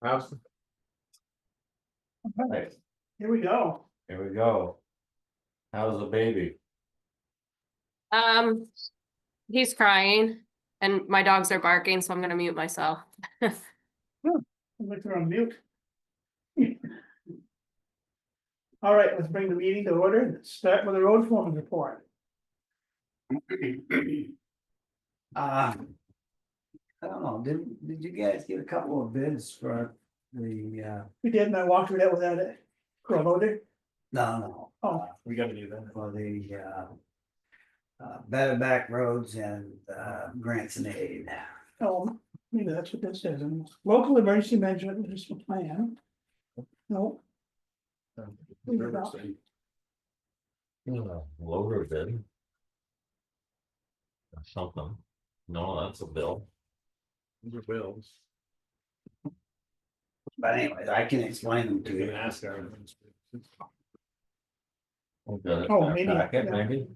How's, Right, here we go. here we go. How's the baby? He's crying and my dogs are barking, so I'm gonna mute myself. I think they're on mute. All right, let's bring the meeting to order and start with the road foreman report. I don't know, did you guys get a couple of bids for the, We did, and I walked through that without it. For a loader. no. Oh. We gotta do that. For the, better back roads and, grants and aid. Oh, maybe that's what this says. Local emergency management municipal plan. No, Lower bid. Or something. No, that's a bill. Those are bills. But anyways, I can explain them to You you. can ask our. Oh, maybe, Packet, yeah. maybe?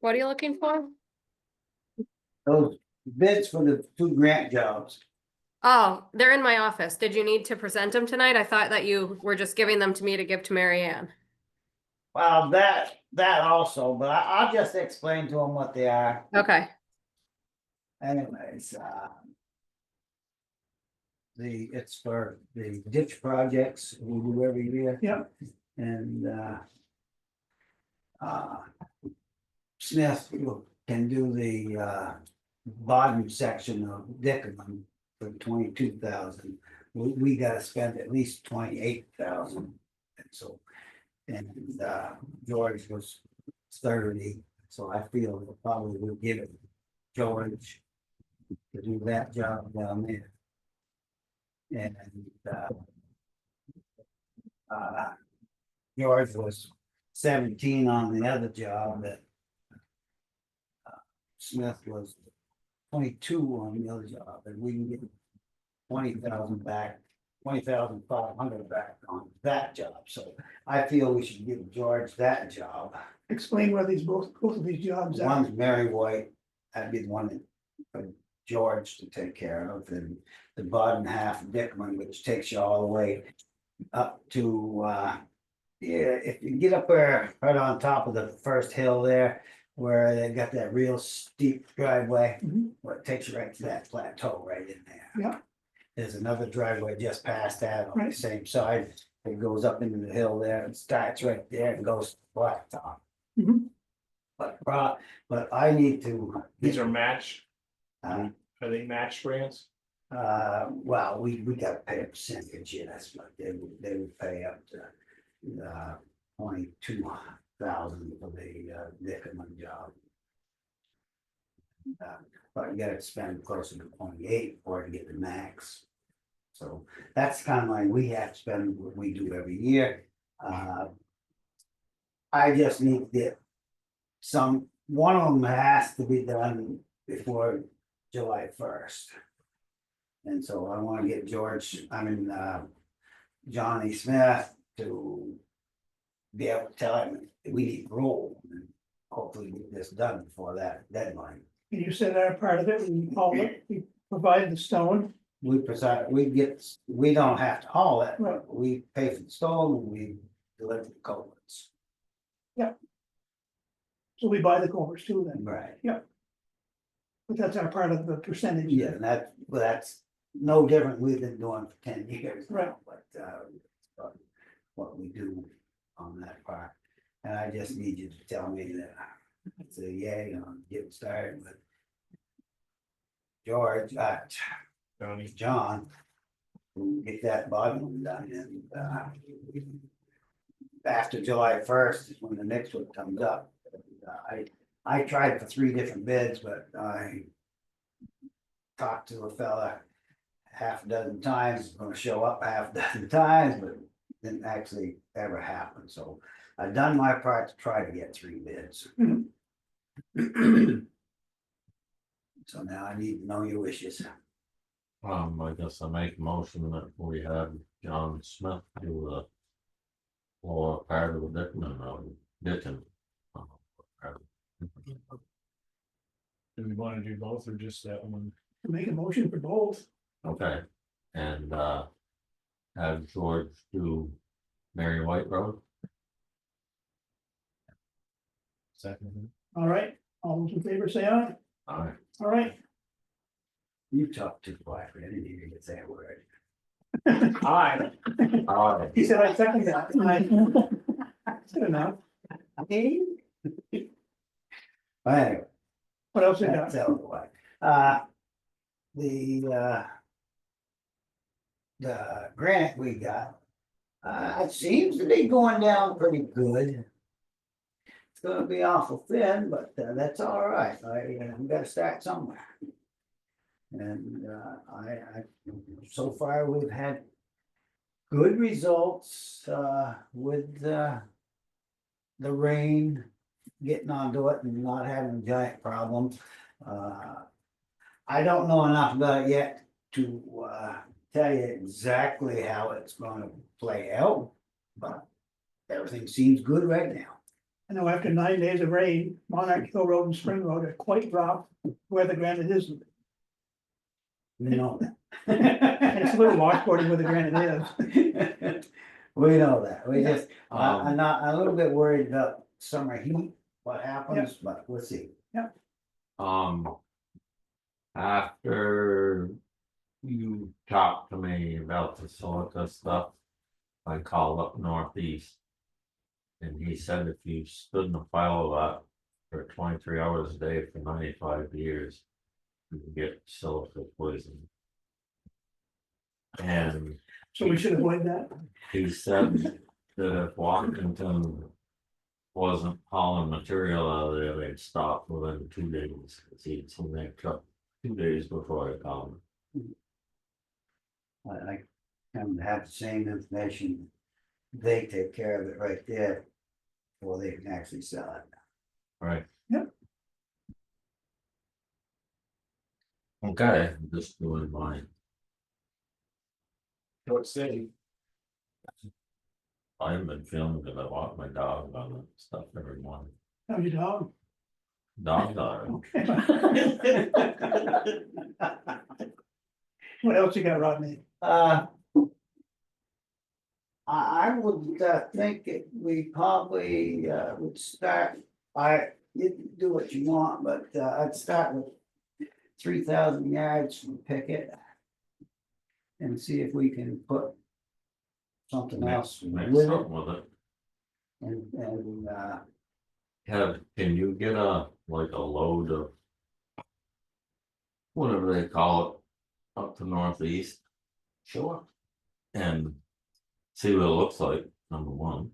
What are you looking for? Those bids for the 2 grant jobs. Oh, they're in my office. Did you need to present them tonight? I thought that you were just giving them to me to give to Mary Ann. Well, that also, but I'll just explain to them what they are. Okay, Anyways, it's for the ditch projects we do every year. yeah, And Smith can do the bottom section of Dickerman for 22,000. We gotta spend at least 28,000, and so. And George was 30, so I feel we'll probably will give it George to do that job down there. And George was 17 on the other job that Smith was 22 on the other job, and we can get 20,000 back, 20,500 back on that job. So I feel we should give George that job. explain where these both of these jobs are. One's Mary White, that'd be the one for George to take care of, and the bottom half of Dickman, which takes you all the way up to yeah, if you get up there right on top of the first hill there, where they got that real steep driveway, Mhm. well, it takes you right to that plateau right in there. Yeah. There's another driveway just past that on the Right. same side. It goes up into the hill there and starts right there and goes to blacktop. Mhm. But I need to. These are match, Uh, are they match grants? well, we gotta pay a percentage, yes, but they would pay up to 22,000 for the Dickerman job. But you gotta spend closer to 28 for to get the max. So that's kind of like we have to spend what we do every year. I just need to get one of them has to be done before July 1st. And so I wanna get Johnny Smith to be able to tell him we need roll, and hopefully get this done before that deadline. And you said our part of it, we provide the stone. We don't have to haul it, Right. we pay for the stone, and we deliver the culverts. So we buy the culverts too then, Right. but that's our part of the percentage. Yeah, and that's no different, we've been doing for 10 years now, Right. but what we do on that part. And I just need you to tell me that it's a yay on getting started with George, John, who get that bottom one done, and after July 1st is when the next one comes up. I tried for 3 different bids, but I talked to a fella half a dozen times, gonna show up half a dozen times, but didn't actually ever happen, so I've done my part to try to get 3 bids. Mhm. So now I need to know your wishes. I guess I make a motion that we have John Smith do the. Or part of the Dickman Road, Dickin. Do we wanna do both or just that one? Make a motion for both. Okay, and have George do Mary White Road. Second. All right, all those in favor say aye. Alright, All right, You talked too quiet, I didn't even get that word. Aye. alright, he said I second that. Aye. Good enough. Anyway, What else you got? that's out of the way. The grant we got, it seems to be going down pretty good. It's gonna be awful thin, but that's all right, we gotta start somewhere. And so far, we've had good results with the rain getting onto it and not having giant problems. I don't know enough about it yet to tell you exactly how it's gonna play out, but everything seems good right now. I know after 9 days of rain, Monarch Hill Road and Spring Road are quite rough where the granite isn't. You know. And it's a little washboarding where the granite is. We know that, we Yeah. just, I'm a little bit worried about summer heat, what happens, but we'll see. after you talked to me about the silica stuff, I called up northeast. And he said if you stood in a pile of that for 23 hours a day for 95 years, you can get silica poisoning. And So we should avoid that. he said that if Washington wasn't hauling material out of there, they'd stop within 2 days. Cause he'd seen that truck 2 days before I called him. I kind of have the same information. They take care of it right there. Before they can actually sell it. Right. Yep. Okay, I'm just doing mine. What city? I haven't been feeling good. I walk my dog about that stuff every morning. How's your dog? Dog died. What else you got, Rodney? I would think we probably would start, you can do what you want, but I'd start with 3,000 yards from Pickett. And see if we can put something else Mix with it, something with it. and Can you get a load of whatever they call it up to northeast? sure, And see what it looks like, number one.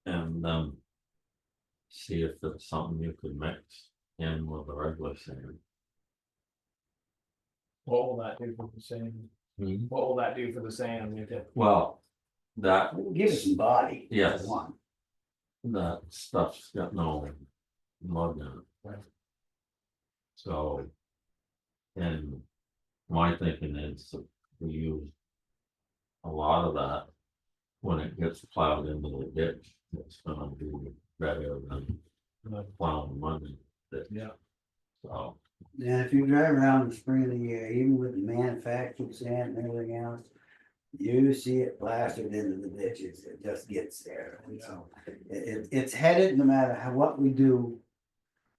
And then see if it's something you could mix in with the regular sand. What will that do for the sand? What will that do for the sand? Well, that give it some body. Yes. One. that stuff's got no mud in it. Right. So, and my thinking is that we use a lot of that when it gets plowed into the ditch. It's gonna be better than plowing mud in the ditch. Yeah. So, And if you drive around the spring of the year, even with the manufactured sand and everything else, you see it blasted into the ditches, it just gets there, and so. It's headed no matter what we do.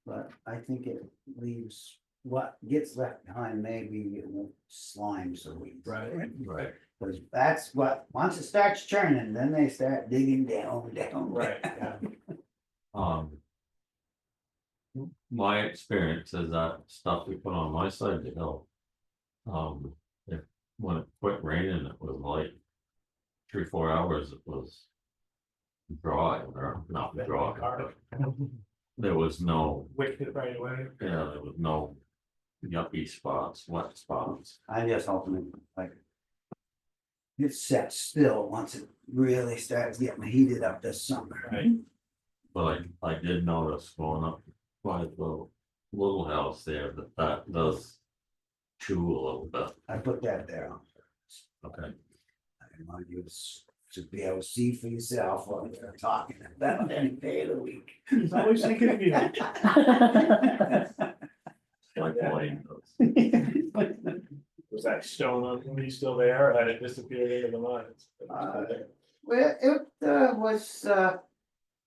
But I think it leaves, what gets left behind, maybe it won't slime so weeds. Right. right, Cause that's what, once it starts churning, then they start digging down. Right, yeah. My experience is that stuff we put on my side of the hill. If when it quit raining, it was like 3-4 hours, it was dry, or not dry, but there was no, Wicked it right away. yeah, there was no yucky spots, wet spots. I just hoping it like. It sets still once it really starts getting heated up this summer. Right. But I did notice going up by the little house there that does chew a little bit. I put that there on. Okay. I want you to be able to see for yourself what they're talking about any day of the week. He's always thinking of you. Like Wayne does. Was that stone on, were you still there, or had it disappeared into the mud? Well, it was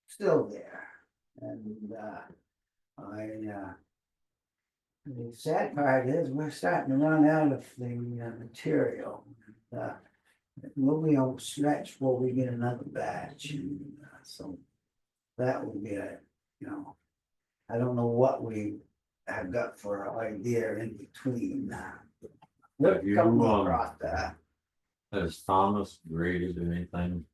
still there, and the sad part is we're starting to run out of the material. We'll be on stretch before we get another batch, and so that will be a, you know, I don't know what we have got for an idea in between. We'll Have you, come across that. Has Thomas graded anything?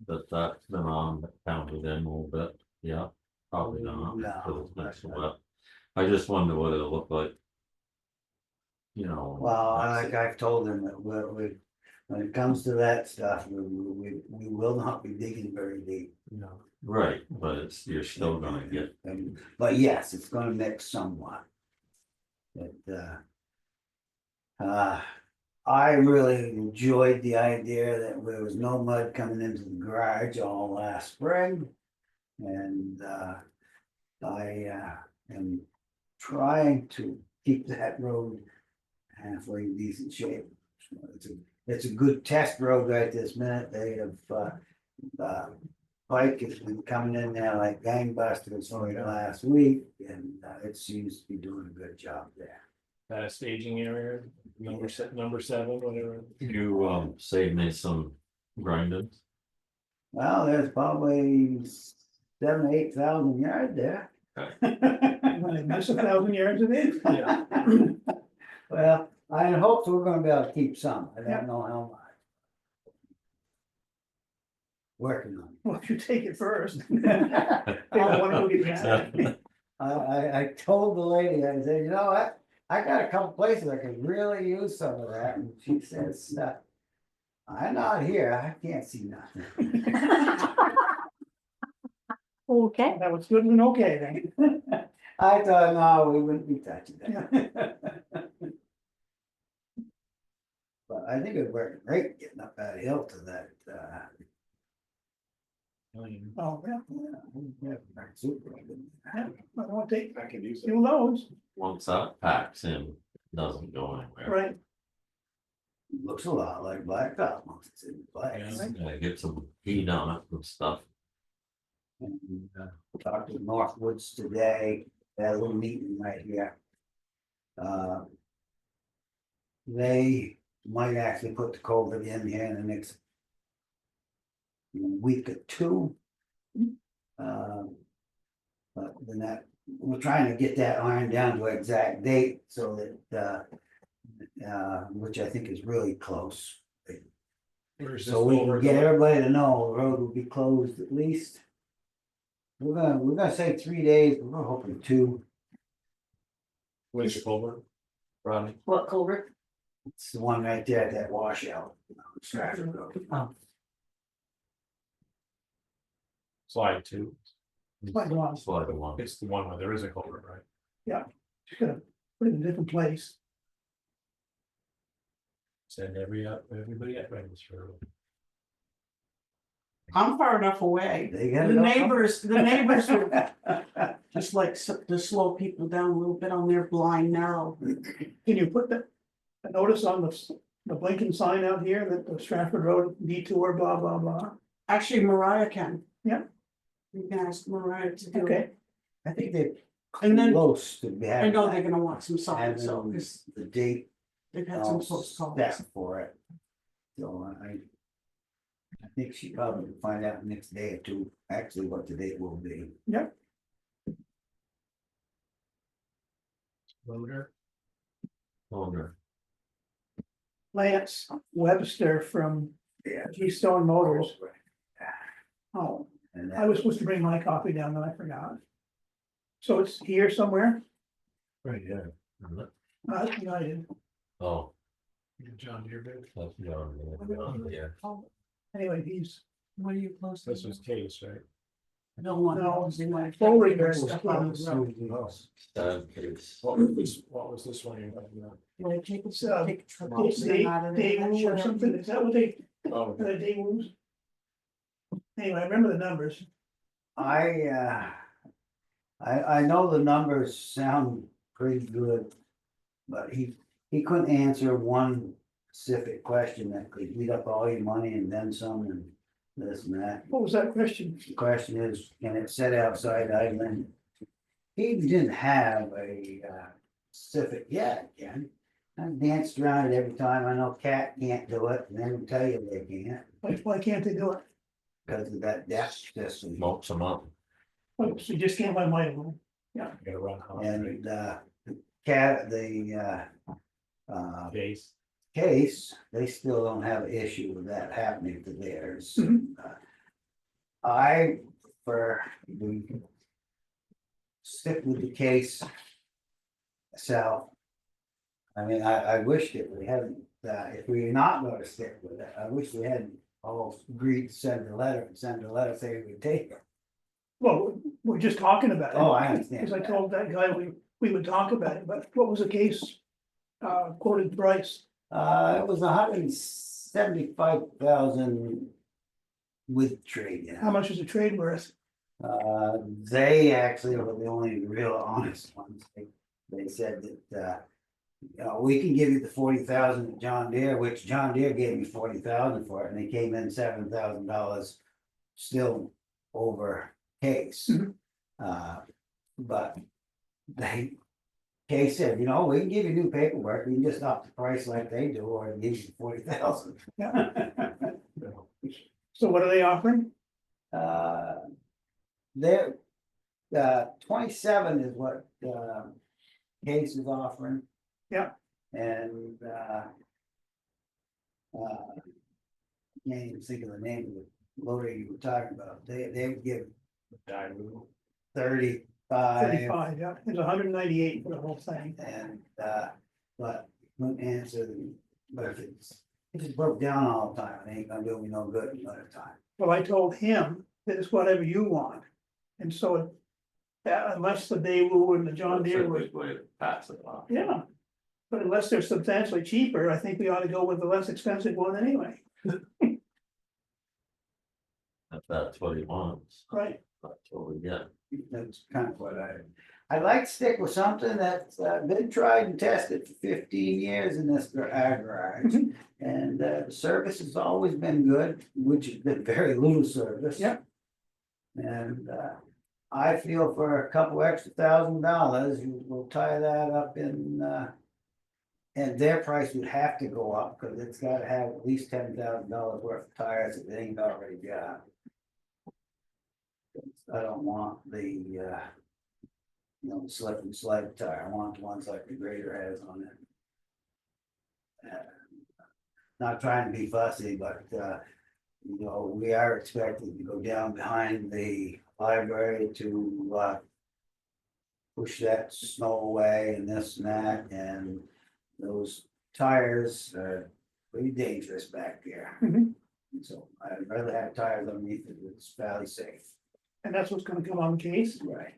That's been on, that counted in a little bit, yeah, probably not, No. because it's been so wet. I just wonder what it'll look like. You know. Well, next- like I've told them that when it comes to that stuff, we will not be digging very deep. No. Right, but you're still gonna get, But yes, it's gonna mix somewhat. But I really enjoyed the idea that there was no mud coming into the garage all last spring. And I am trying to keep that road halfway in decent shape. It's a good test road right this minute. They have Pike has been coming in there like gangbusters for the last week, and it seems to be doing a good job there. That a staging area, number 7, whatever. you save me some grinding. Well, there's probably 7,000 to 8,000 yards there. Miss 1,000 yards of it. Yeah. Well, I hope we're gonna be able to keep some. I Yeah. don't know how much. Working on Well, if you take it first. They it. don't wanna go get that. I told the lady, I said, you know what? I got a couple places I could really use some of that, and she says, I'm not here, I can't see nothing. Okay, That was good and okay then. I thought, no, we wouldn't be touching that. But I think it worked great getting up that hill to that, Oh, yeah, super. yeah, I won't take I can use a it. few loads, Once that packs in, it doesn't go anywhere. right? Looks a lot like blacktop once it's in place. Yeah, get some heat on it and stuff. And, talked to Northwoods today, they had a little meeting right here. They might actually put the culvert in here in the next week or two. But then we're trying to get that ironed down to an exact date so that, which I think is really close. Where's So this we can over? get everybody to know the road will be closed at least. We're gonna say 3 days, but we're hoping 2. Where's your culvert? Rodney? what culvert? It's the one right there at that washout. Stratford Road. Slide 2. Quite a lot, Slide along. It's the one where there is a culvert, right? just gotta put it in a different place. Send everybody at Reynolds for. I'm far enough away. They The gotta go. neighbors would just like to slow people down a little bit on their blind narrow. Can you put a notice on the blinking sign out here that the Stratford Road detour, blah, blah, blah? Actually, Mariah can. Yeah. You can ask Mariah to do Okay, it. I think they're And then- close to be I having. know they're gonna want some signs, so, having because the date they've had all some close calls. set for it. So I think she probably will find out next day or two, actually what the date will be. Loader. Longer. Lance Webster from Keystone Motors. Oh, And I was supposed to bring my copy down, and I forgot. So it's here somewhere? Right, yeah. That's United. Oh, John Deere bid. that's beyond, yeah. Anyway, he's, What are you close to? This was Case, right? No one No, knows. They might full figure reverse. stuff out as well. Oh. Sad case. What was this one you're talking about? Will they take It's, uh, take a trip Dave, out of there? Dave or something, is that what they, Oh, are they Dave Woos? Anyway, I remember the numbers. I know the numbers sound pretty good. But he couldn't answer one specific question that could eat up all your money and then some and this and that. What was that question? The question is, can it sit outside idling? He didn't have a specific, yeah, it can. I danced around it every time. I know Cat can't do it, and then tell you they can't Why can't they do it? because of that depth system. Smokes them up. Oh, so you just can't buy my one. Gotta run hot, right? And Cat, the Case. case, they still don't have an issue with that happening to theirs. Mhm. I prefer we stick with the case. So. I mean, I wish that we hadn't, if we're not gonna stick with it, I wish we hadn't all agreed to send a letter saying we take it. Well, we're just talking about it. Oh, I understand. Because I told that guy we would talk about it, but what was the case? Quoted price, It was 175,000 with trade. how much is the trade worth? They actually were the only real honest ones. They said that, we can give you the 40,000 at John Deere, which John Deere gave me 40,000 for it, and they came in $7,000 still over case. Mhm. But Case said, we can give you new paperwork, we can just up the price like they do, or give you 40,000. So what are they offering? They're, 27 is what, Case is offering. Yeah. And, can't even think of the name of the loader you were talking about, they would give Daewoo. 35. 35, yeah, it's 198 for the whole thing. And, but, wouldn't answer, but if it's broke down all the time, it ain't gonna do me no good another time. Well, I told him that it's whatever you want. And so, unless the Daewoo and the John Deere was, Typically, pass it off. yeah. But unless they're substantially cheaper, I think we ought to go with the less expensive one anyway, If that's what he wants, right? that's what we get. That's kind of what I'd like to stick with something that's been tried and tested for 15 years in this garage. Mhm. And the service has always been good, which has been very little service. Yep. And I feel for a couple extra $1,000, we'll tie that up in and their price would have to go up, because it's gotta have at least $10,000 worth of tires if it ain't already got. I don't want the slip and slide tire, I want the ones like the grader has on it. Not trying to be fussy, but we are expected to go down behind the library to push that snow away and this and that, and those tires are pretty dangerous back there. Mhm. So I'd rather have tires underneath it, it's fairly safe. And that's what's gonna come on the case. Right.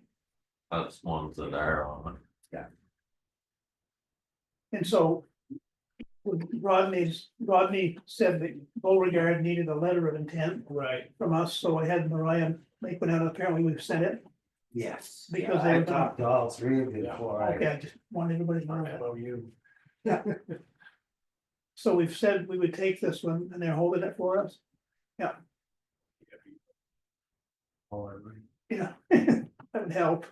That's ones that are on it. And so Rodney said that Beauregard needed a letter of intent Right. from us, so I had Mariah make one out, apparently we've sent it. Yes. Because Yeah, they I were- talked to all three of you Yeah, before Okay, I. I just want everybody to know that. MOU. So we've said we would take this one and they're holding it for us, yeah. That would help.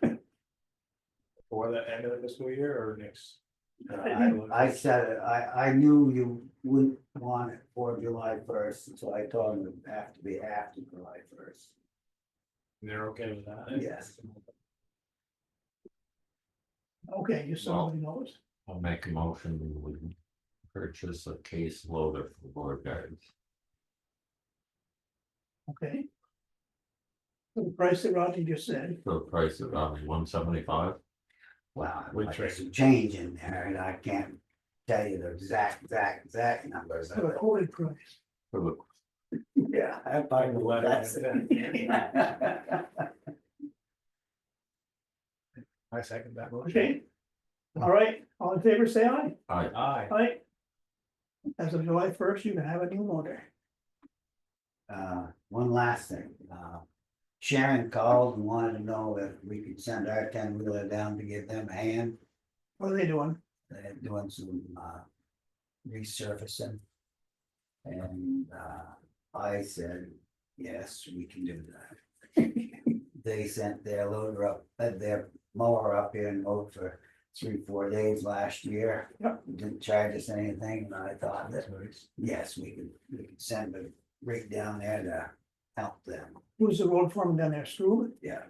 For the end of the fiscal year or next? I said it, I knew you wouldn't want it for July 1st, so I told them it would have to be after July 1st. They're okay with that? Yes. Okay, just so everybody knows. I'll make a motion, we purchase a case loader for board guards. Okay. For the price that Rodney just said, For the price of around 175. Well, With there's trade. some change in there, and I can't tell you the exact numbers. for the quoted price. For the, Yeah, I probably know what that's. I second that motion. Okay. All right, all in favor, say aye. Aye. Aye. As of July 1st, you can have a new motor. One last thing, Sharon called and wanted to know if we could send our 10-wheeler down to give them a hand. What are they doing? They're doing some resurfacing. And I said, yes, we can do that. They sent their loader up, their mower up here and mowed for 3-4 days last year. Yep. Didn't charge us anything, and I thought that, yes, we could send a rig down there to help them, Who's the road foreman down there, Strube? yeah.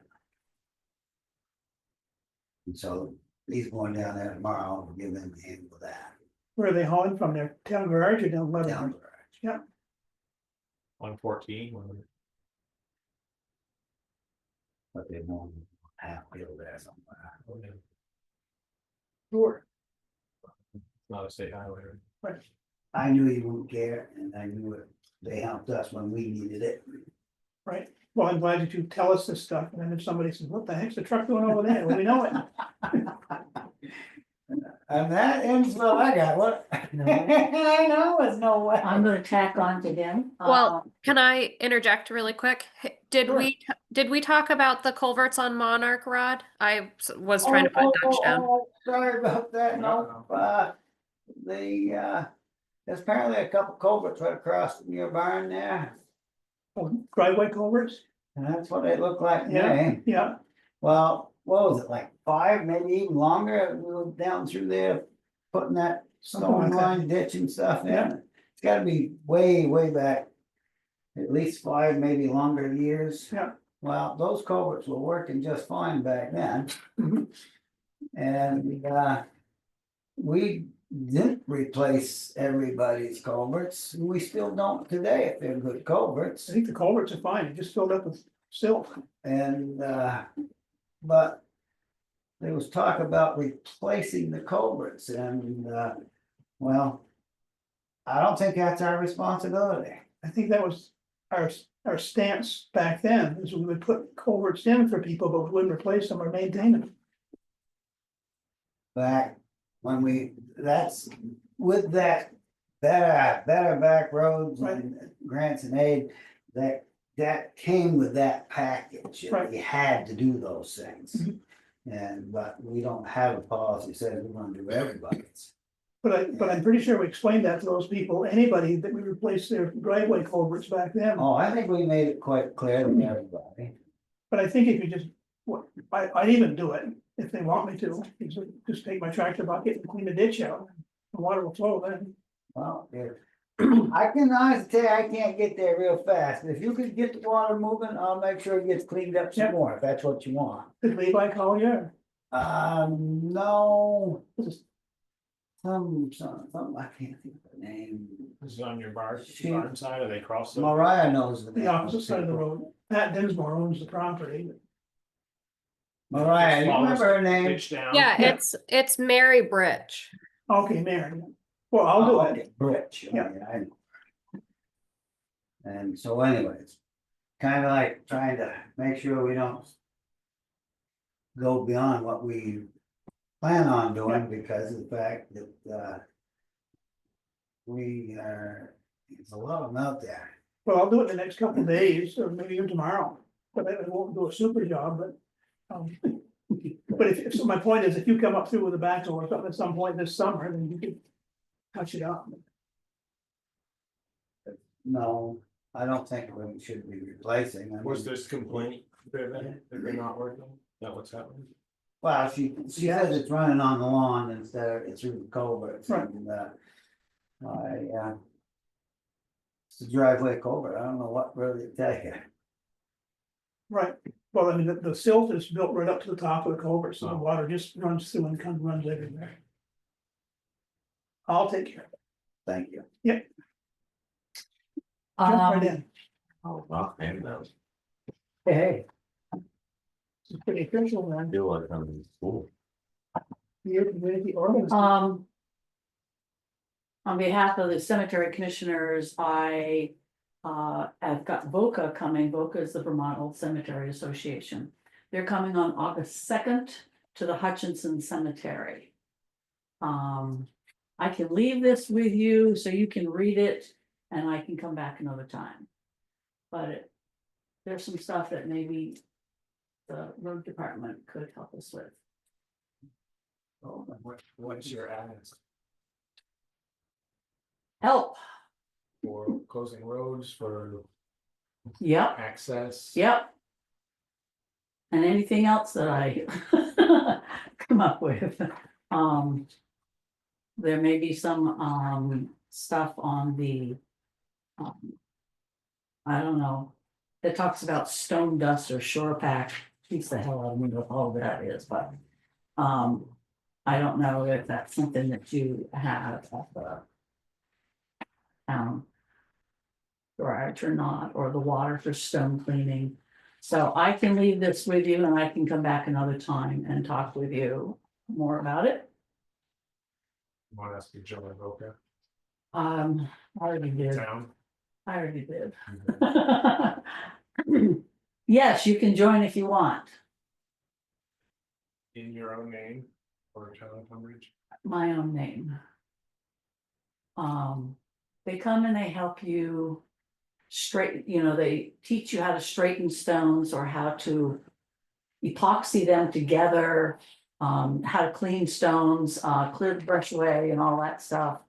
And so he's going down there tomorrow, to give them a hand with that, Where are they hauling from, their town garage or down down Lebanon? the garage. On 14. But they won't have field there somewhere. Sure. Not a state highway. Right. I knew he wouldn't care, and I knew it, they helped us when we needed it. Right, well, I'm glad that you tell us this stuff, and then if somebody says, what the heck's the truck doing over there, well, we know it. And that ends what I got, what? I know, it's no way. I'm gonna tack on to him. Well, can I interject really quick? Did Sure. we talk about the culverts on Monarch Rod? I was trying to put Dutch down. Sorry about that, no, there's apparently a couple culverts right across from your barn there, Oh, driveway culverts, and that's what they look like to yeah, me. yeah, Well, what was it, like 5, maybe even longer, we went down through there, putting that Something stone like that. line ditch and stuff in. Yeah. It's gotta be way, way back, at least 5, maybe longer years. yeah. Well, those culverts were working just fine back then. Mhm. And we didn't replace everybody's culverts, we still don't today if they're good I culverts. think the culverts are fine, it just filled up with silt. And but there was talk about replacing the culverts and well, I don't think that's our responsibility. I think that was our stance back then, is we would put culverts in for people, but we wouldn't replace them or maintain them. Back when that's with that better back roads and grants and aid, that came with that package. Right. We had to do those things. Mhm. And but we don't have a policy that says we're gonna do everybody's. But I'm pretty sure we explained that to those people, anybody that we replaced their driveway culverts back then. Oh, I think we made it quite clear to everybody. But I think if you just, I'd even do it if they want me to, just take my tractor bucket and clean the ditch out. The water will flow then. Well, I can honestly tell you, I can't get there real fast. If you could get the water moving, I'll make sure it gets cleaned up some Yep. more, if that's what you want. Did Levi call you? No, Just- some, I can't think of the name. This is on your barn Shoot. side, or they cross the. Mariah knows the name. The opposite side of the road. Pat Dinsmore owns the property. Mariah, you remember her name? Pitch down. Yeah, Yeah. it's Mary Bridge. Okay, Mary. Well, I'll do Oh, it. okay, Bridge. Yeah. I know. And so anyways, kind of like trying to make sure we don't go beyond what we plan on doing because of the fact that we are, there's a lot of them out there. Well, I'll do it the next couple of days, or maybe even tomorrow, but I won't do a super job, but. But so my point is, if you come up through with a backhoe or something at some point this summer, then you could touch it up. No, I don't think we should be replacing. I Was mean, this complaint driven, that they're not working? Is that what's happening? well, she says it's running on the lawn instead of it's through the culverts Right. and it's a driveway culvert. I don't know what really to tell you. Right, well, I mean, the silt is built right up to the top of the culvert, so the Oh. water just runs through and runs everywhere. I'll take care of it, Thank you. jump right in, Wow, and that was, Hey. it's pretty official, I man, feel like I'm in school. your community organization. On behalf of the cemetery commissioners, I have got VOCA coming. VOCA is the Vermont Old Cemetery Association. They're coming on August 2nd to the Hutchinson Cemetery. I can leave this with you so you can read it and I can come back another time. But there's some stuff that maybe the road department could help us with. What's your ask Help, for closing roads, for yep, access? yep. And anything else that I come up with, there may be some, stuff on the, um, I don't know, it talks about stone dust or shore pack, beats the hell out of me with all that is, but, I don't know if that's something that you have at the garage or not, or the water for stone cleaning. So I can leave this with you and I can come back another time and talk with you more about it. Want to ask you, Joe and Boca? I already did, Town? I already did. Yes, you can join if you want, In your own name, or town of Tunbridge? my own name. They come and they help you straighten, they teach you how to straighten stones or how to epoxy them together, how to clean stones, clear the brush away and all that stuff.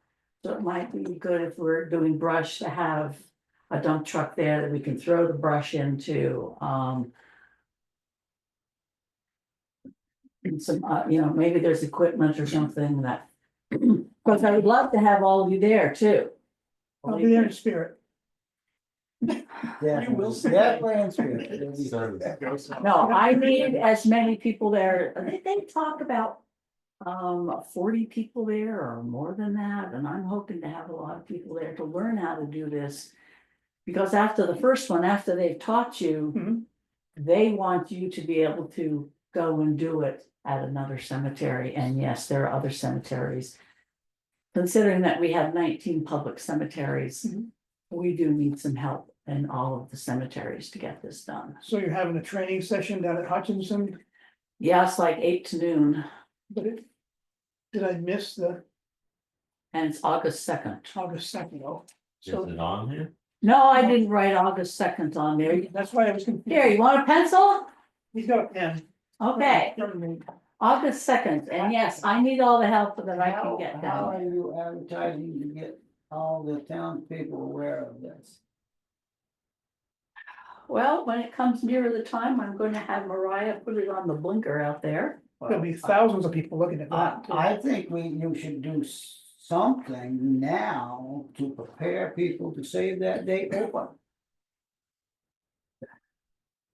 So it might be good if we're doing brush to have a dump truck there that we can throw the brush into, and some, maybe there's equipment or something that, because I would love to have all of you there too. I'll be there in spirit. Definitely in spirit. No, I need as many people there. They talk about 40 people there or more than that, and I'm hoping to have a lot of people there to learn how to do this. Because after the first one, after they've taught you, Mhm. they want you to be able to go and do it at another cemetery. And yes, there are other cemeteries. Considering that we have 19 public cemeteries, Mhm. we do need some help in all of the cemeteries to get this done. So you're having a training session down at Hutchinson, Yeah, it's like 8 to noon, but did I miss the and it's August 2nd. August 2nd? Oh, Is so it on here? No, I didn't write August 2nd on there. that's why I was confused. Here, you want a pencil? He's got a pen. Okay, August 2nd, and yes, I need all the help that I can get How down. are you advertising to get all the townspeople aware of this? Well, when it comes nearer the time, I'm going to have Mariah put it on the blinker out there. There'll be thousands of people looking at that. too. I think you should do something now to prepare people to save that date open.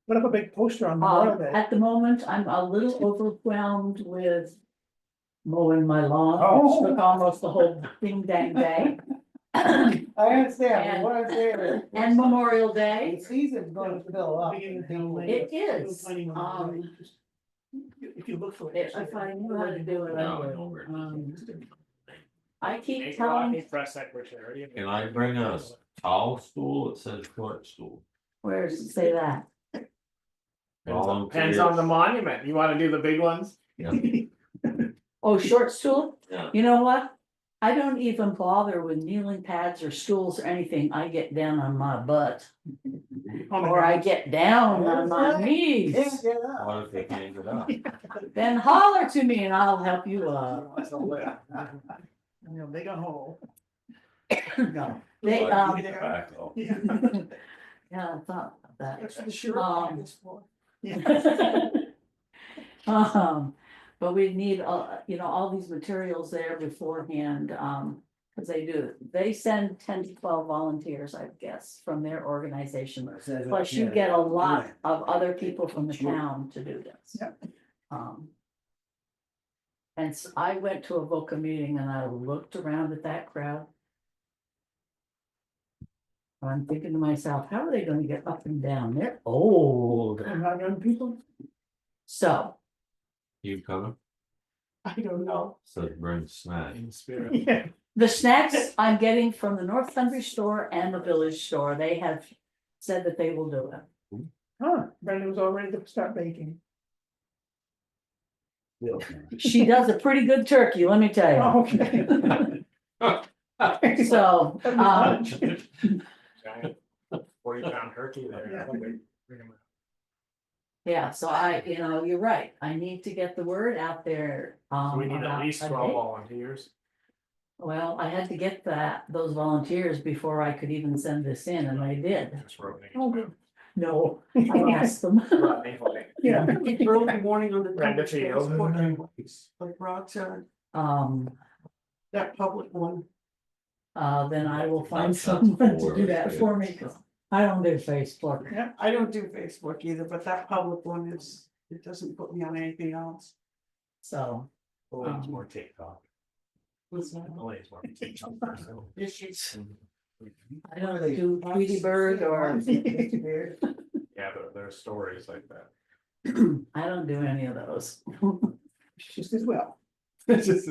Put up a big poster on Memorial Day. At the moment, I'm a little overwhelmed with mowing my lawn, Oh. which took almost the whole ding dang day. I understand, but what I'm saying is. And Memorial Day. The season's gonna fill up. Beginning and of town people- lane. It is, Finding a way. Just- If you look for it. if I knew how to do it, I No, I would. know where it is. I keep Make telling, Rodney press secretary. Can I bring a tall stool? It says short stool. where does it say that? Depends on the monument, you wanna do the big ones? Yeah, Oh, short stool? yeah. You know what? I don't even bother with kneeling pads or stools or anything. I get down on my butt. Or I get down on my knees. Can't get up. What if they can't get up? Then holler to me and I'll help you up. You know, they got hole. No, they, Like, get back up. Yeah. yeah, I thought about that. That's what the shirt is for. Yeah. But we need, all these materials there beforehand, cause they send 10 to 12 volunteers, I guess, from their organization. Plus you get a lot of other people from the town to do this. Yep. And I went to a VOCA meeting and I looked around at that crowd. I'm thinking to myself, how are they gonna get up and down? They're old. And not young people, So, You coming? I don't know. So bring snack. In spirit. Yeah, the snacks I'm getting from the North Tunbridge store and the village store, they have said that they will do it. Brenda was all ready to start baking. She does a pretty good turkey, let me tell Oh, okay. you. So, Giant 40-pound turkey there. Yeah. Bring 'em Yeah, so you're right, I need to get the word out there. So we need about at least a 12 date. volunteers. Well, I had to get those volunteers before I could even send this in, and I did. Just wrote names Oh, down. No, I asked them. Rodney, like, Yeah, Early morning on the. Brenda Tunbridge Field. Facebook anyways, like Rod said, that public one. Then I will find That's someone to do for that for me, 'cause I don't do Facebook. yeah, I don't do Facebook either, but that public one is, it doesn't put me on anything else. So, Elaine's more TikTok. What's that? Elaine's more TikTok. So, Is she- I don't do Tweety Bird or, yeah, but there are stories like that. I don't do any of those. just as well. It's just-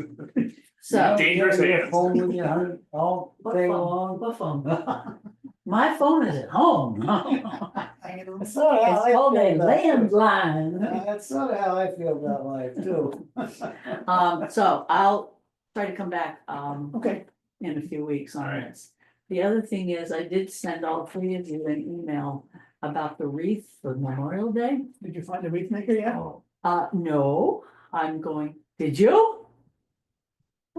So. Dangerous hands. All day long. What phone? My phone is at home. That's sort of how It's I called a feel about it. landline. That's sort of how I feel about life too. So I'll try to come back, Okay, in a few weeks on Alright. this. The other thing is, I did send all three of you an email about the wreath for Memorial Day. did you find a wreath maker yet? Oh, No, did you?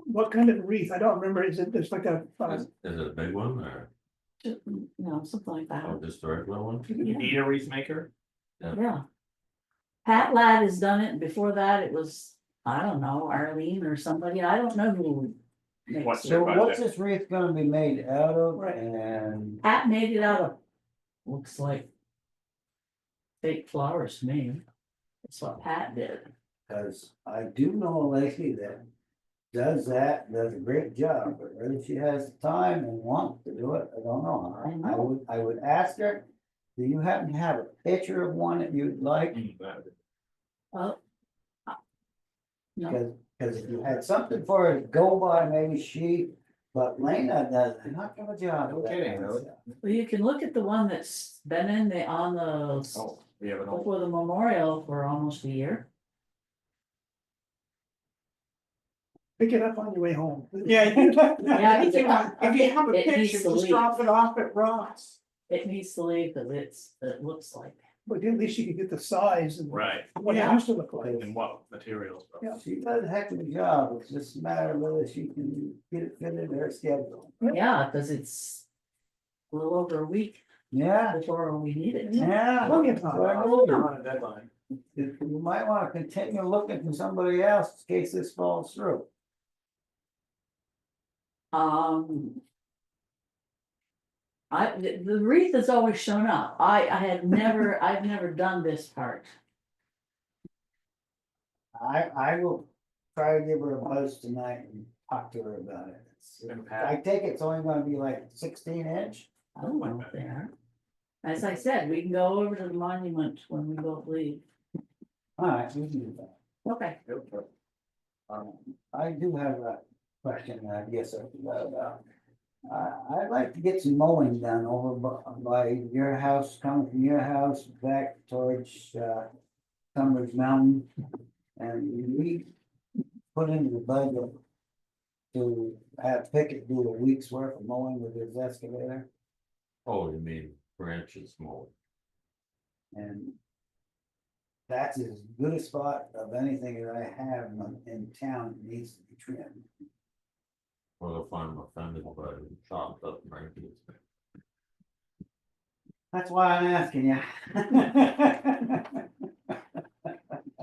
What kind of wreath? I don't remember. Is it, there's like a, is it a big one or No, something like that, just a regular one? You need a wreath maker? yeah. Pat Ladd has done it, and before that, it was, I don't know, Arlene or somebody, I don't know who. makes What's it. So your what's budget? this wreath gonna be made out of Right. and? Pat made it out of, looks like fake flowers to me. That's what Pat did. Cause I do know a lady that does that, does a great job, but whether she has the time and wants to do it, I don't know. I know. I would ask her, do you happen to have a picture of one that you'd like? Well. No, Cause if you had something for her to go by, maybe but Lena does enough of a job. No with that kidding, kind of really? stuff. well, you can look at the one that's been on the, Oh, we have an old. before the memorial for almost a year. pick it up on your way home. Yeah, I think, Yeah, I think if you have a it needs picture, to just leave. drop it off at Ross. It needs to leave, cause it looks like. But at least you could get the size and Right, what it Yeah. used to look like. and what materials? though? Yeah. She does a heck of a job, it's just a matter of whether she can get it fitted in her schedule. Yeah, cause it's a little over a week Yeah, before we need it. yeah. Plenty of time. You're on a deadline. You might wanna continue looking for somebody else in case this falls through. The wreath has always shown up. I've never done this part. I will try to give her a buzz tonight and talk to her about it. And Pat- I take it's only gonna be like 16 inch. I don't know if they are. As I said, we can go over to the monument when we both leave. Alright, we can do that. Okay. I do have a question that I guess I forgot about. I'd like to get some mowing done over by your house, coming from your house back towards, Tunbridge Mountain. And we put into the budget to have Pickett do a week's worth of mowing with his excavator. Oh, you mean branches more? And that's as good a spot of anything that I have in town that needs to be trimmed. Well, if I'm offended by chopped up branches. That's why I'm asking you.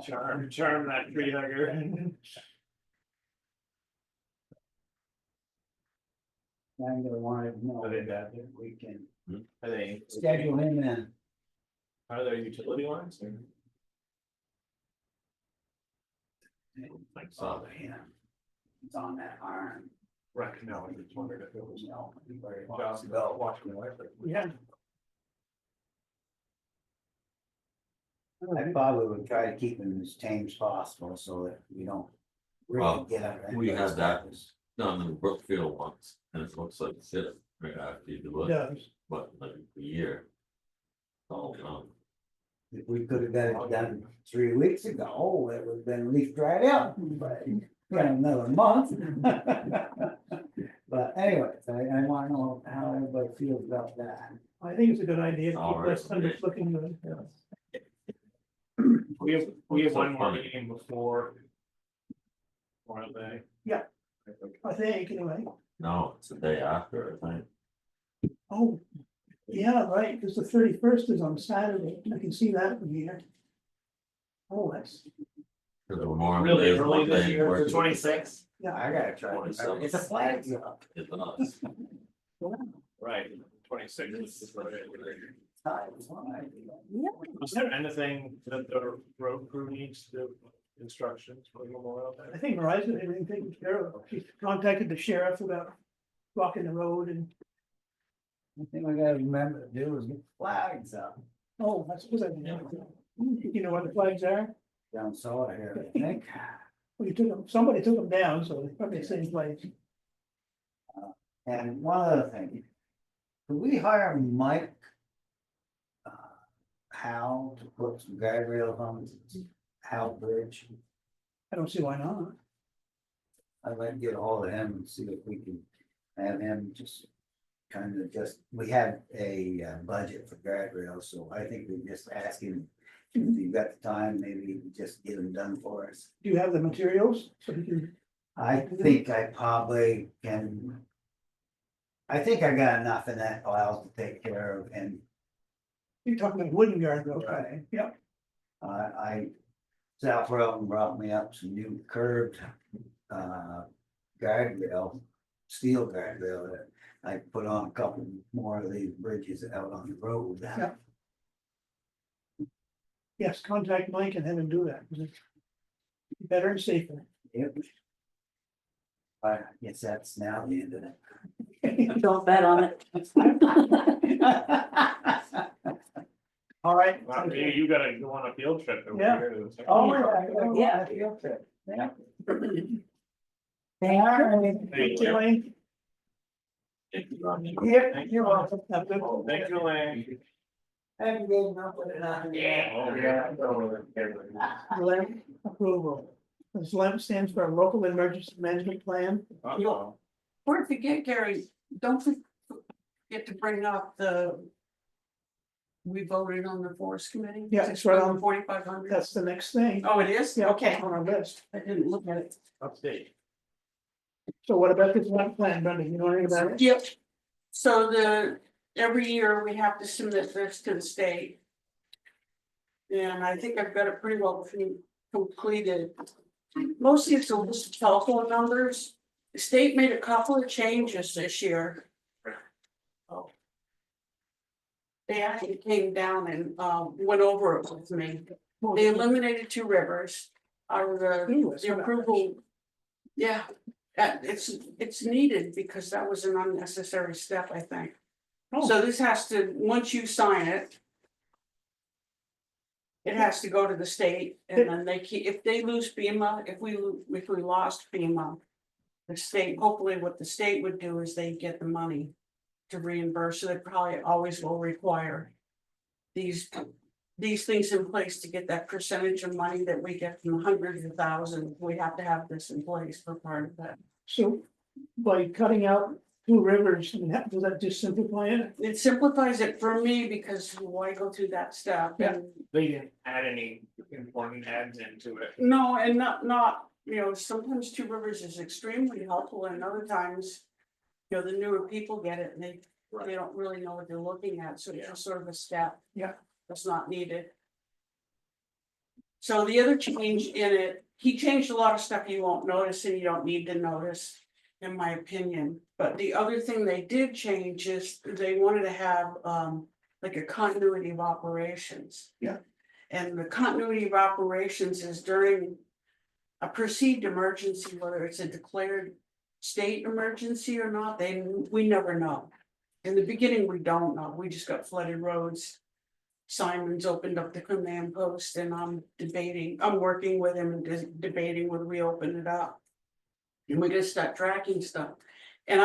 Charm that tree hugger. I'm gonna want to know Are they bad? if we can Are they? schedule him in. Are there utility lines? or- Like, Oh, yeah. It's on that arm. right, no, I just wondered if it was. No, he very Job wants to go. watching my wife. Yeah. I probably would try to keep him as tame as possible so that we don't really Well, get out. we had that done in Brookfield once, and it looks like shit right after you do It it, does. but like a year. It's all done. If we could have got it done 3 weeks ago, it would have been leaf dried out, but another month. But anyways, I want to know how everybody feels about that. I think it's a good idea to All keep right. this under looking good. we have one more funny. meeting before. Memorial Day. Yeah. I think, anyway. No, it's the day after, I think. Oh, yeah, right, because the 31st is on Saturday. I can see that from here. Oh, that's, Cause the Memorial Really Day is early this Monday, year, work the is- 26th. yeah. I gotta try, it's a flag up. It's us. Right, 26th is right. Yeah. Was there anything that the road crew needs to do, instructions for Memorial I Day? think Verizon, had everything taken care of. She contacted the sheriff about blocking the road and, One thing I gotta remember to do is get flags up. oh, that's what I did. You know what the flags are? Down Sawyer here, I think. Well, you took them, somebody took them down, so they probably the same flags. And one other thing. Could we hire Mike? How to put some guardrails on Hal Bridge? I don't see why not. I'd like to get a hold of him and see if we can have him just. Kind of just, we have a budget for guardrails, so I think we just ask him. If you've got the time, maybe he can just get them done for us. Do you have the materials? So you can, I think I probably can. I think I got enough in that file to take care of, and you're talking about wooden guardrails, Right. right? Yep. South Road brought me up some new curved guardrail, steel guardrail that I put on a couple more of these bridges out on the road. Yeah. Yes, contact Mike and have him do that. 'Cause it's better and safer. Yep. I guess that's now the end of it. Don't bet on it. All right. Well, you gotta go on a field trip over Yeah. here. Oh, Yeah. Yeah. Thank you. Elaine. Thank you, Ron. Here, you're welcome. Have a good- Oh, thank you, Elaine. Haven't given up with it on. Oh, yeah. LEM approval. This LEM stands for Local Emergency Management Plan. Uh-oh. Before I forget, Gary, don't forget to bring up we voted on the forest committee. Yeah, it's right on. 4,500. That's the next thing. Oh, it is? Yeah, Okay, on our list. I didn't look at it. Update. So what about this LEM plan, Brenda? You know anything about it? Yep. So every year we have to submit this to the state. And I think I've got it pretty well completed. Mostly it's a list of telephone numbers. The state made a couple of changes this year. They actually came down and went over it with me. They eliminated 2 rivers out of the approval. Yeah, it's needed because that was an unnecessary step, I think. Oh. So this has to, once you sign it. It has to go to the state and then they keep, if they lose FEMA, if we lost FEMA. The state, hopefully what the state would do is they get the money to reimburse, so they probably always will require. These things in place to get that percentage of money that we get from hundreds of thousands, we have to have this in place for part of that. So by cutting out 2 rivers, I mean, does that just simplify it? It simplifies it for me because why go through that step? Yeah. And They didn't add any important adds into it. no, and not, sometimes 2 rivers is extremely helpful and other times. The newer people get it and they don't really know what they're looking at, so it's just sort of a step. Yeah. That's not needed. So the other change in it, he changed a lot of stuff you won't notice and you don't need to notice, in my opinion. But the other thing they did change is they wanted to have like a continuity of operations. Yeah. And the continuity of operations is during a perceived emergency, whether it's a declared state emergency or not, we never know. In the beginning, we don't know, we just got flooded roads. Simon's opened up the command post and I'm working with him and just debating whether we open it up. And we just start tracking stuff, and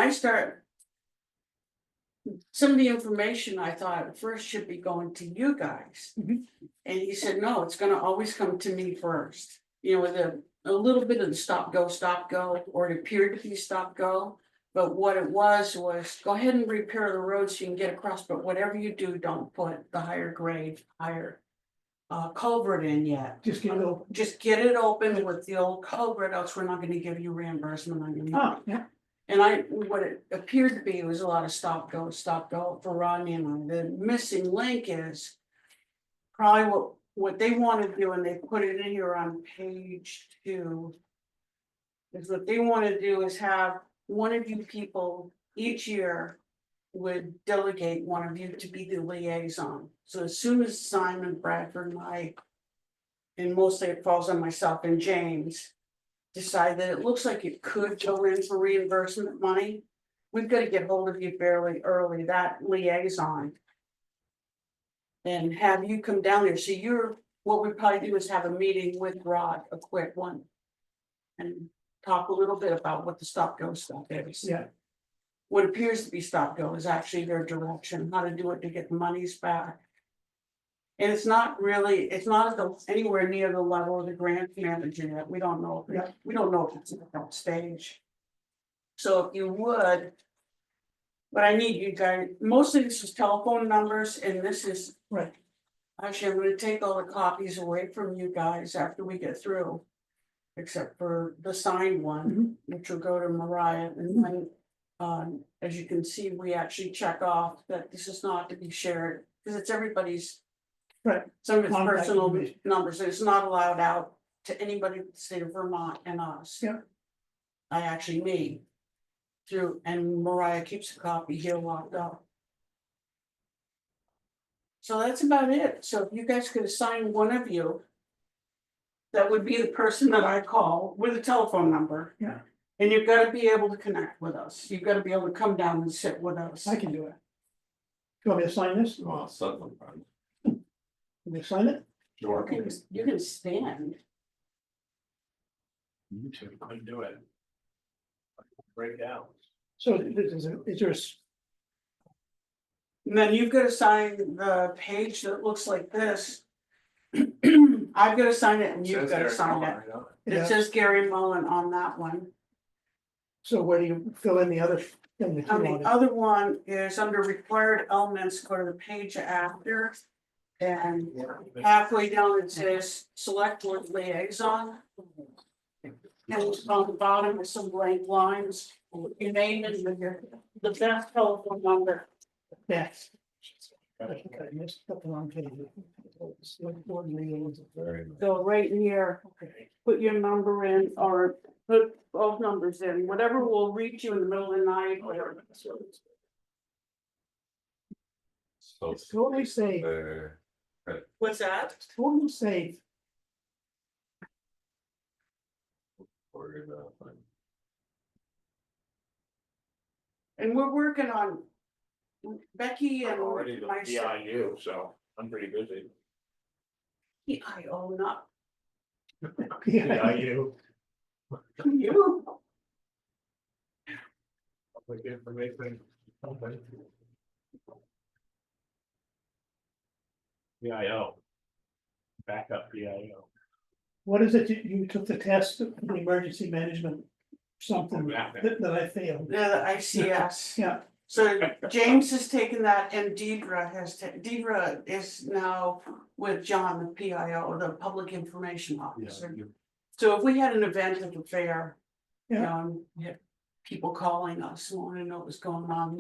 some of the information I thought at first should be going to you guys. Mhm. And he said, no, it's gonna always come to me first, with a little bit of the stop go, or it appeared to be stop go. But what it was go ahead and repair the road so you can get across, but whatever you do, don't put the higher grade higher. culvert in yet. Just get it open. Just get it open with the old culvert, else we're not gonna give you reimbursement on your money. Oh, yeah, And what it appeared to be was a lot of stop go for Rodney and I. The missing link is probably what they wanna do, and they put it in here on page 2. Is what they wanna do is have one of you people each year would delegate one of you to be the liaison. So as soon as Simon, Bradford, and I, and mostly it falls on myself and James, decide that it looks like it could go in for reimbursement money, we've got to get hold of you fairly early, that liaison. And have you come down there. So what we probably do is have a meeting with Rod, a quick one. And talk a little bit about what the stop go stuff is. yeah, What appears to be stop go is actually their direction, how to do it to get the monies back. And it's not anywhere near the level of the grant manager yet, we don't know, Yeah. we don't know if it's at that stage. So if you would. But I need you guys, mostly this is telephone numbers and this is. right, Actually, I'm gonna take all the copies away from you guys after we get through. Except for the signed one, which will go to Mariah, and then, as you can see, we actually check off that this is not to be shared, because it's everybody's. right, Some of its Contact personal information. numbers, it's not allowed out to anybody in the state of Vermont and us. Yeah. Me. And Mariah keeps a copy here locked up. So that's about it, so if you guys could assign one of you. That would be the person that I call with a telephone number. Yeah. And you've gotta be able to connect with us, you've gotta be able to come down and sit with us. I can do it. You want me to sign this? You Well, something, right? want me to sign it? You can stand. You two couldn't do it. Break down. So is there And then you've gotta sign the page that looks like this. I've gotta sign it and you've Says gotta Eric sign it. Mullen, right on it. Yeah. It says Gary Mullen on that one. so where do you fill in the other thing that you And the wanted? other one is under required elements, go to the page after. And halfway down it says select board liaison. And on the bottom is some blank lines, your name and the best telephone number. Yes. I think I missed the wrong page. Selectboard Meeting. Very much. So right here, put your number in or put both numbers in, whatever will reach you in the middle of the night, whatever. So, It's totally safe, What's that? it's totally safe. we're gonna, And we're working on Becky and Already the myself. PIU, so I'm pretty busy. PIO, not Yeah, PIU, you. public information. Company. PIO. Backup PIO. what is it, you took the test, the emergency management, something that I failed, The ICS. yeah, So James has taken that and Deidre is now with John, the PIO, the public information officer. So if we had an event at the fair, yeah, we had people calling us, wanting to know what's going on,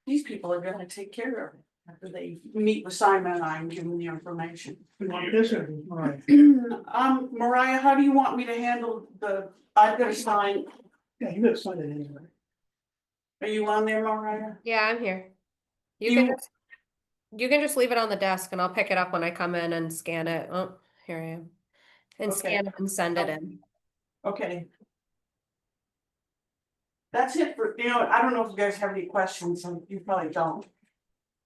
these people are gonna take care of it. After they meet with Simon and I and give them the information. you want this or, all right, Mariah, how do you want me to handle I've got to sign, yeah, you gotta sign it anyway. are you on there, Mariah? Yeah, I'm here. You- You can just leave it on the desk and I'll pick it up when I come in and scan it. Oh, here I am. And Okay. scan it and send it in. Okay. That's it for, I don't know if you guys have any questions, and you probably don't.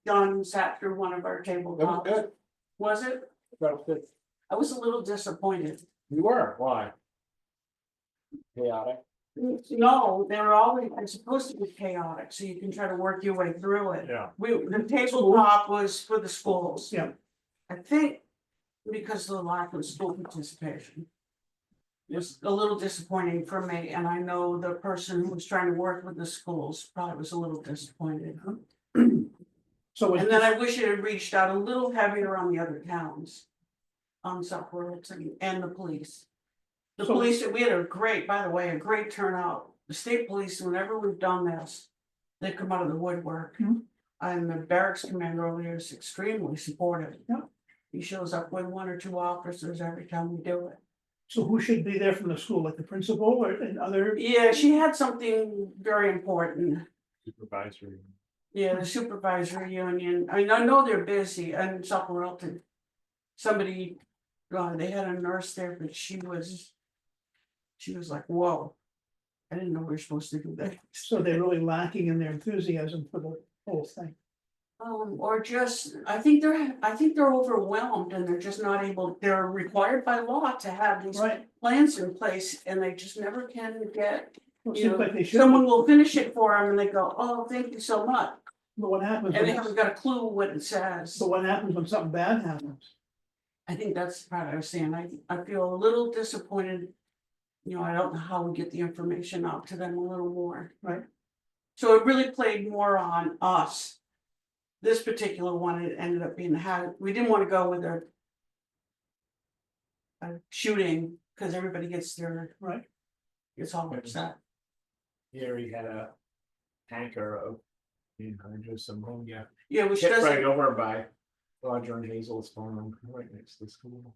John sat through one of our table That was talks. good. Was it? That was good. I was a little disappointed. You were, why? Chaotic. No, they're supposed to be chaotic, so you can try to work your way through it. Yeah. The tabletop was for the schools. Yeah. I think because of the lack of school participation. It was a little disappointing for me, and I know the person who was trying to work with the schools probably was a little disappointed. So And then I wish it had reached out a little heavier on the other towns. on South Royalton and the police. The So- police, we had a great, by the way, a great turnout. The state police, whenever we've done this, they come out of the woodwork. Hmm. And the barracks commander over there is extremely supportive. Yeah. He shows up with 1 or 2 officers every time we do it. So who should be there from the school, like the principal or and other? Yeah, she had something very important. Supervisory. Yeah, the supervisory union. I mean, I know they're busy and South Royalton. Somebody, they had a nurse there, but she was like, whoa. I didn't know we were supposed to do that. So they're really lacking in their enthusiasm for the whole thing. Or just, I think they're overwhelmed and they're just not able, they're required by law to have these Right, plans in place and they just never can get. well, it You seems know, like they should, Someone will finish it for them and they go, oh, thank you so much, but what happens, and they when- haven't got a clue what it says. but what happens when something bad happens? I think that's the part I was saying, I feel a little disappointed. You know, I don't know how we get the information out to them a little more. Right. So it really played more on us. This particular one, it ended up being we didn't want to go with a shooting, because everybody gets Right, gets all upset. Here he had a tanker of just ammonia. Yeah, which Hit right doesn't, over by Roger and Hazel's farm, right next to the school.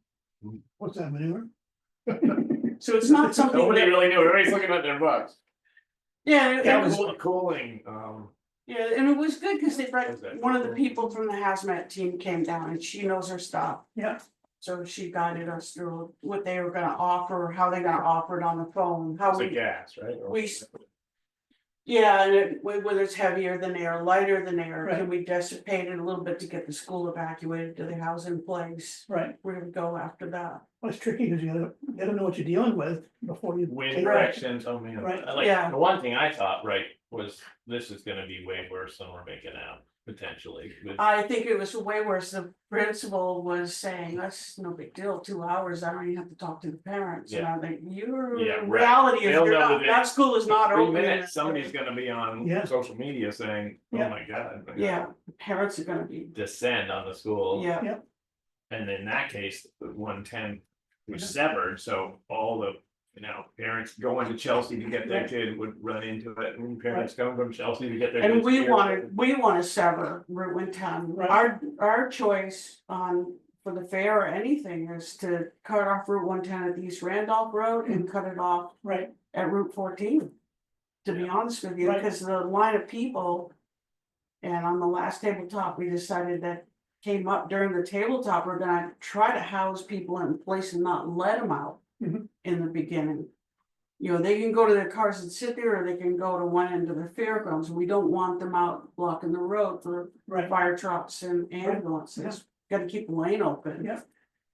what's that, manure? so it's not something Nobody that, really knew, everybody's looking at their books. yeah, it was. Cooling, Yeah, and it was good because they brought, Was that one of the cool? people from the hazmat team came down and she knows her stuff. Yeah, So she guided us through what they were gonna offer, how they gonna offer it on the phone, how it's a we, gas, right? Or- we- yeah, and whether it's heavier than air, lighter than air, Right. can we dissipate it a little bit to get the school evacuated to the house in place? right, Where do we go after that? well, it's tricky because you gotta know what you're dealing with before you. Wind take- directions, oh man, Right. I Yeah. like, the one thing I thought, right, was this is gonna be way worse than we're making out, potentially. with- I think it was way worse. The principal was saying, that's no big deal, 2 hours, I don't even have to talk to the parents. And I'm like, your Yeah, right. reality is, They'll you're know not, that that school is not 3 open. minutes, somebody's gonna be on Yeah. social media saying, oh Yeah. my god. Yeah, parents are gonna be, Descend on the school. yeah, And in that case, the 110 was Yeah. severed, so all the, parents going to Chelsea to get their Right. kid would run into it, and parents going from Chelsea to get their. and kids we here. wanna sever Route 110. Right. Our choice on, for the fair or anything is to cut off Route 110 at the East Randolph Road and cut it off Right, at Route 14. To be honest with you, Right. because the line of people. And on the last tabletop, we decided that came up during the tabletop, we're gonna try to house people in place and not let them out. Mhm. In the beginning. You know, they can go to their cars and sit there, or they can go to one end of the fairgrounds, we don't want them out blocking the road for right, fire trucks and ambulances. Gotta keep the lane open. Yeah.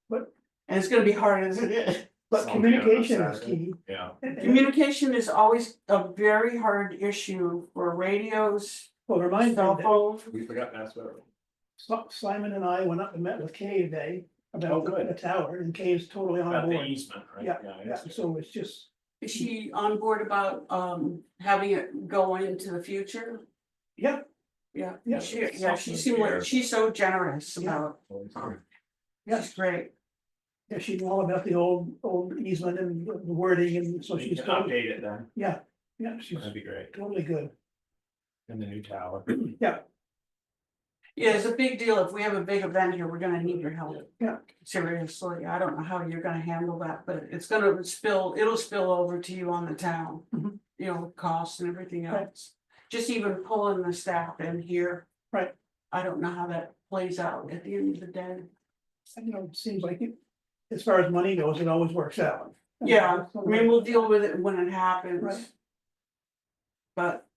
But- And it's gonna be hard as it is. but Slow down on communication is Saturday. key. Yeah, And- Communication is always a very hard issue for radios, Well, remind me cell that phones. we forgot that's what. Simon and I went up and met with Kay today Oh, about good. the tower, and Kay is totally on About the board. easement, right? Yeah, I Yeah, see. so it's just, Is she on board about having it go into the future? yeah, Yeah, Yeah. she seemed like, she's so generous about, yeah, she's great. yeah, she knew all about the old easement and the wording, and so You she's can totally, update it then, yeah, she's that'd be great, totally good. and the new tower. Yeah, it's a big deal. If we have a big event here, we're gonna need your help. Yeah. Seriously, I don't know how you're gonna handle that, but it's gonna it'll spill over to you on the town. Mhm. You know, costs and everything Right. else. Just even pulling the staff in here. Right. I don't know how that plays out at the end of the day. And, it seems like as far as money goes, it always works out. Yeah, I mean, we'll deal with it when it happens. Right. But.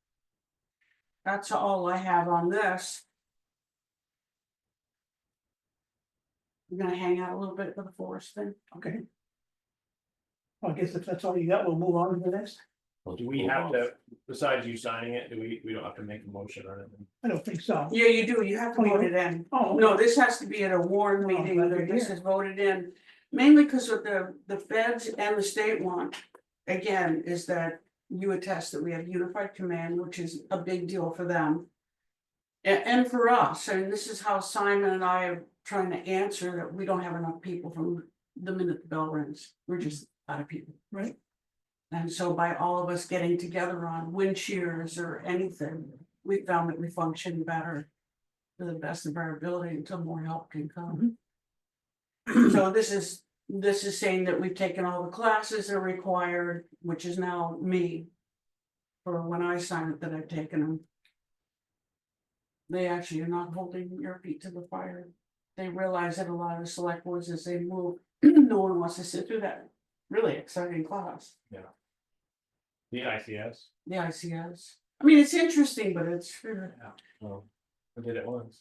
That's all I have on this. I'm gonna hang out a little bit for the forest thing. Okay. Well, I guess if that's all you got, we'll move on to the next. Do we have to, besides you signing it, we don't have to make a motion or anything? I don't think so. Yeah, you do, you have to Oh, you vote do? it in. Oh, No, this has to be at a warrant Oh, meeting, glad that you're this here. is voted in, mainly because of the feds and the state want. Again, is that you attest that we have unified command, which is a big deal for them. And for us, and this is how Simon and I are trying to answer that we don't have enough people from the minute the bell rings, we're just out of people. Right. And so by all of us getting together on wind shears or anything, we found that we function better. To the best of our ability until more help can come. So this is saying that we've taken all the classes that are required, which is now me. For when I sign it that I've taken them. They actually are not holding your feet to the fire. They realize that a lot of the select boards as they move, no one wants to sit through that really exciting class, The ICS, the ICS. I mean, it's interesting, but it's. well, I did it once.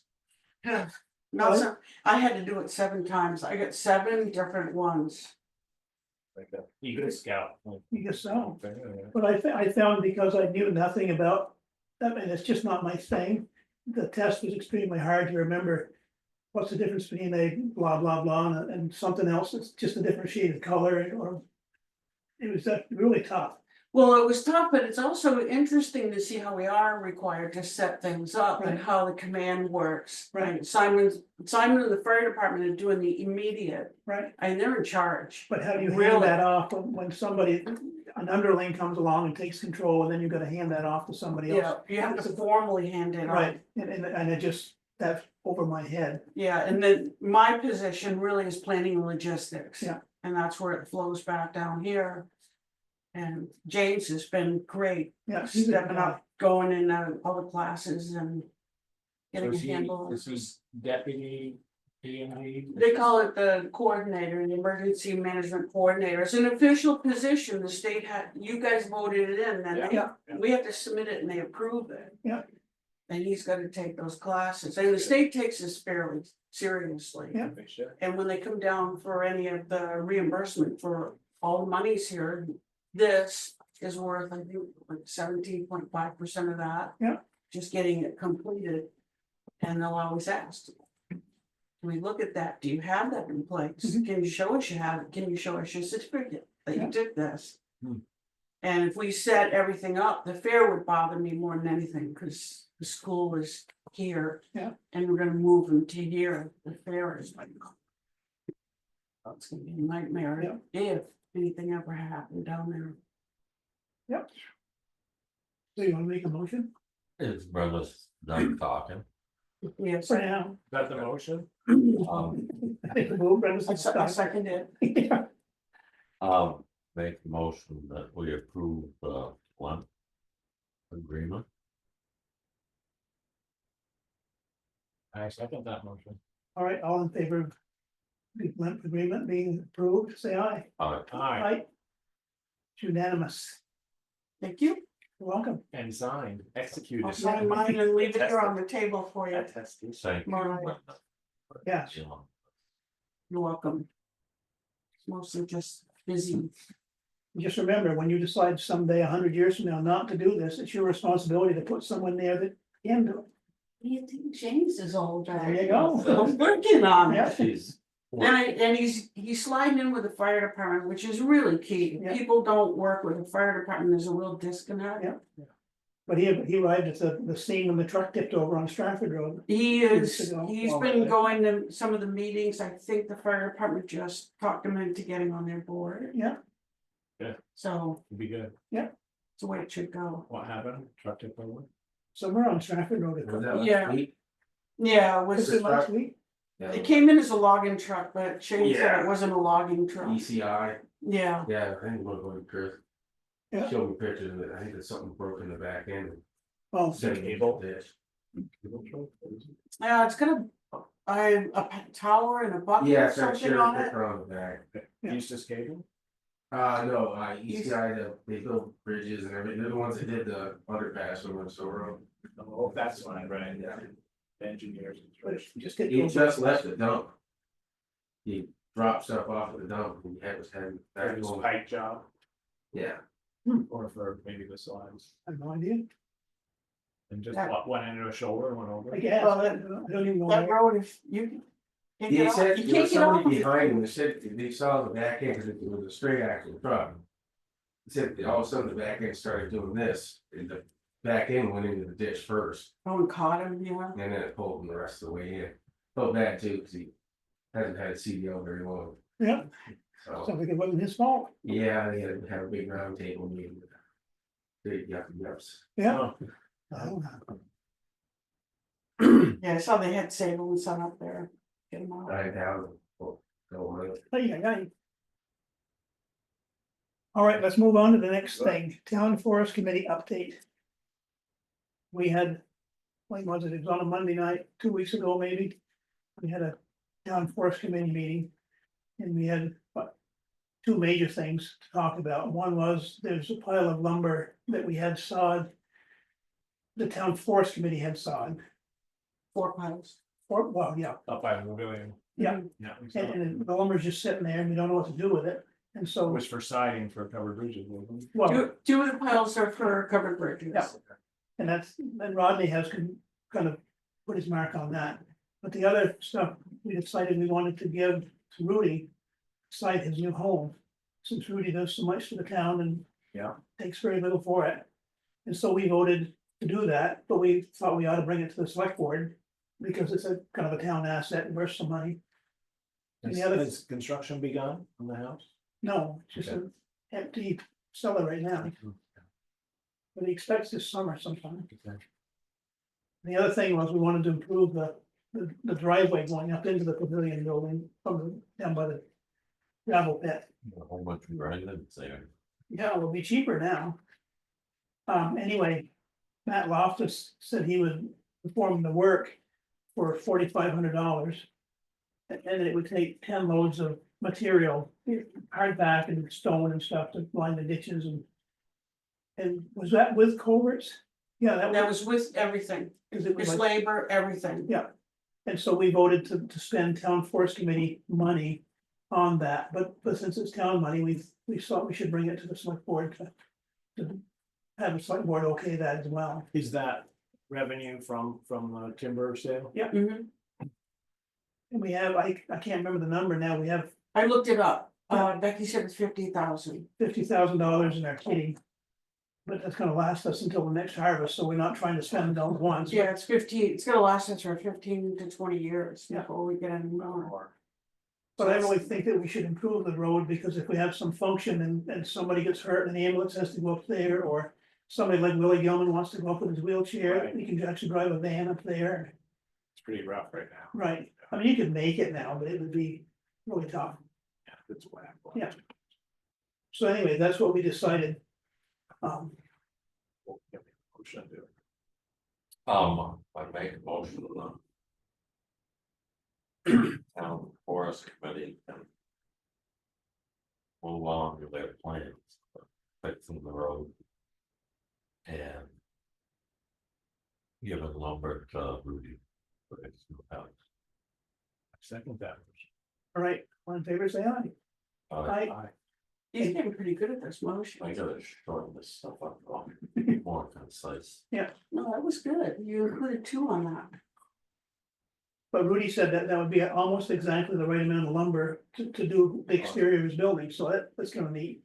Not so, I had to do it 7 times. I got 7 different ones. Like a Eagle Scout. You guess so. Okay, yeah. But I found because I knew nothing about, I mean, it's just not my thing. The test was extremely hard to remember. What's the difference between a blah, blah, blah and something else that's just a different shade of color or. It was really tough. Well, it was tough, but it's also interesting to see how we are required to set things up and Right. how the command works. Right. Simon and the fire department are doing the immediate, Right. and they're in charge. But how do you hand Really? that off when somebody, an underling comes along and takes control and then you've got to hand that off to somebody Yeah, else? you have to formally hand it off. Right, and it just, that's over my head. Yeah, and then my position really is planning logistics. Yeah. And that's where it flows back down here. And James has been great, Yeah. he's a good stepping guy. up, going in other classes and getting a handle. This is deputy PMG. They call it the coordinator, the emergency management coordinator. It's an official position. The state had, you guys voted it in, then Yeah. we have to submit it and they approve it. Yeah. And he's gotta take those classes. And the state takes this fairly seriously. Yeah. And when they come down for any of the reimbursement for all the monies here, this is worth, I think, like 17.5% of that. Yeah. Just getting it completed. And they'll always ask. Can we look at that? Do you have that in place? Mhm. Can you show us you have it? Can you show us your certificate that Yeah. you did this? Hmm. And if we set everything up, the fair would bother me more than anything, because the school is here. Yeah. And we're gonna move them to here, the fair is like. It's gonna be a nightmare if anything ever happened down there. Yep. So you wanna make a motion? It's Brenda's done talking. Yes, For now. Is that the motion? I think the move, Brenda's I second it. Yeah. Make a motion that we approve the one agreement. I second that motion. All right, all in favor of the blunt agreement being approved, say aye. Aye, Aye. It's unanimous. Thank you. You're welcome. and signed, executed. I'll sign mine and leave it here on the table for you. Attested. Thank you. Mariah. Yes. John. You're welcome. It's mostly just busy. Just remember, when you decide someday, 100 years from now, not to do this, it's your responsibility to put someone there that can do You think James is old? There you go. I'm working on it. it. Yeah. She's. And he's sliding in with the fire department, which is really key. Yeah. People don't work with the fire department, there's a real disconnect. Yeah. But he arrived at the scene when the truck tipped over on Stratford Road. He Weeks is, ago. he's Well, been going to some of the meetings, I think the fire department just talked him into getting on their board. Yeah. So, It'd be good. it's the way it should go. What happened? Truck tip over? Somewhere on Stratford Road. It Yeah. Yeah, it was was, it last week? it came in as a logging truck, but Shane said Yeah. it wasn't a logging truck. ECI, Yeah, yeah, I think we're going Chris. Yeah. Showed me pictures of it, I think there's something broken in the back end. Oh, Is it cable? Ditch. yeah, it's got a tower and a bucket Yeah, or it's got something cherry on it. picker on the back. Yeah. Eustace cable? No, ECI, they build bridges and everything, they're the ones that did the underpass over the Road. Oh, that's one, right, yeah. Engineers. but it just get. He just left the dump. He dropped stuff off at the dump and he was heading back It was home, pipe job, yeah. or for maybe the slides, I have no idea. and just Yeah. one end of a shoulder and one over. I guess. Well, I don't even know. That where- road, if you. can't He get off- said you there can't was get off somebody of it. behind him, they said, they saw the back end, cause it was a straight axle truck. He said all of a sudden the back end started doing this, and the back in, went into the ditch first, Oh, and caught him, yeah. and then it pulled him the rest of the way in. Felt bad too, because he hasn't had a CDL very long, Yeah, so, sounds like it wasn't his fault. yeah, they had to have a big round table meeting. Big yups. Yeah. Yeah, I saw they had Sable and Son up there. Get him out. 9,000. Oh, my. Ay. All right, let's move on to the next thing, Town Forest Committee update. We had, when was it? It was on a Monday night, 2 weeks ago maybe. We had a Town Forest Committee meeting. And we had two major things to talk about. One was there's a pile of lumber that we had sawed. The Town Forest Committee had sawed, 4 piles. or, well, yeah, Up by the pavilion. yeah, Yeah. we saw it. and the lumber's just sitting there and we don't know what to do with it. And It so, was for siding for covered bridges, wasn't it? well, Two of the piles are for covered bridges. Yeah. and then Rodney has kind of put his mark on that. But the other stuff, we decided we wanted to give to Rudy, site his new home. Since Rudy does so much for the town and Yeah. takes very little for it. And so we voted to do that, but we thought we ought to bring it to the select board. Because it's a kind of a town asset and worth some money. And the other, Has construction begun on the house? no, it's just an empty cellar right now, but he expects this summer sometime. The other thing was we wanted to improve the driveway going up into the pavilion building from down by the gravel pit. A whole bunch of residents there. Yeah, it'll be cheaper now. Anyway, Matt Loftus said he would perform the work for $4,500. And it would take 10 loads of material, hardback and stone and stuff to line the ditches and. And was that with culverts? Yeah, That was with everything, Cause it was his like, labor, everything. yeah. And so we voted to spend town forest committee money on that, but since it's town money, we thought we should bring it to the select board to have the select board okay that as well. Is that revenue from timber sale? Mhm. And we have, I can't remember the number now, we have I looked it up, Becky said it's 50,000. $50,000 in our kitty. But that's gonna last us until the next harvest, so we're not trying to spend it all at once. Yeah, it's gonna last us for 15 to 20 years Yeah. before we get any more. But I really think that we should improve the road, because if we have some function and somebody gets hurt and the ambulance has to go up there, or. Somebody like Willie Gilman wants to go up with his wheelchair, Right. he can actually drive a van up there, It's pretty rough right now. right? I mean, you could make it now, but it would be really tough. Yeah, it's whack. Yeah. So anyway, that's what we decided. We'll get the motion to it. I make a motion on the Town Forest Committee and move on with their plans, for fixing the road. And giving lumber to Rudy for his new house. Second that. All right, all in favor, say aye. Aye. Aye. He's getting pretty good at this motion. I gotta shorten this stuff up, be more concise. No, that was good. You included 2 on that. But Rudy said that would be almost exactly the right amount of lumber to do the exterior of his building, so that's kind of neat.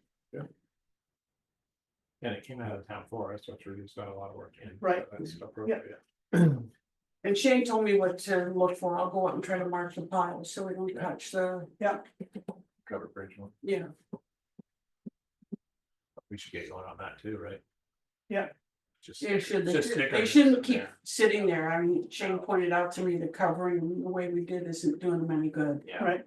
And it came out of town forest, which Rudy's got a lot of work in. so Right. That's appropriate. And Shane told me what to look for. I'll go out and try to mark the piles so we don't touch the, Covered bridge one. yeah. We should get going on that too, right? Yeah. Just. They should, just they stickers shouldn't in keep there. sitting there. I mean, Shane pointed out to me the covering, the way we did isn't doing them any good. Yeah. Right.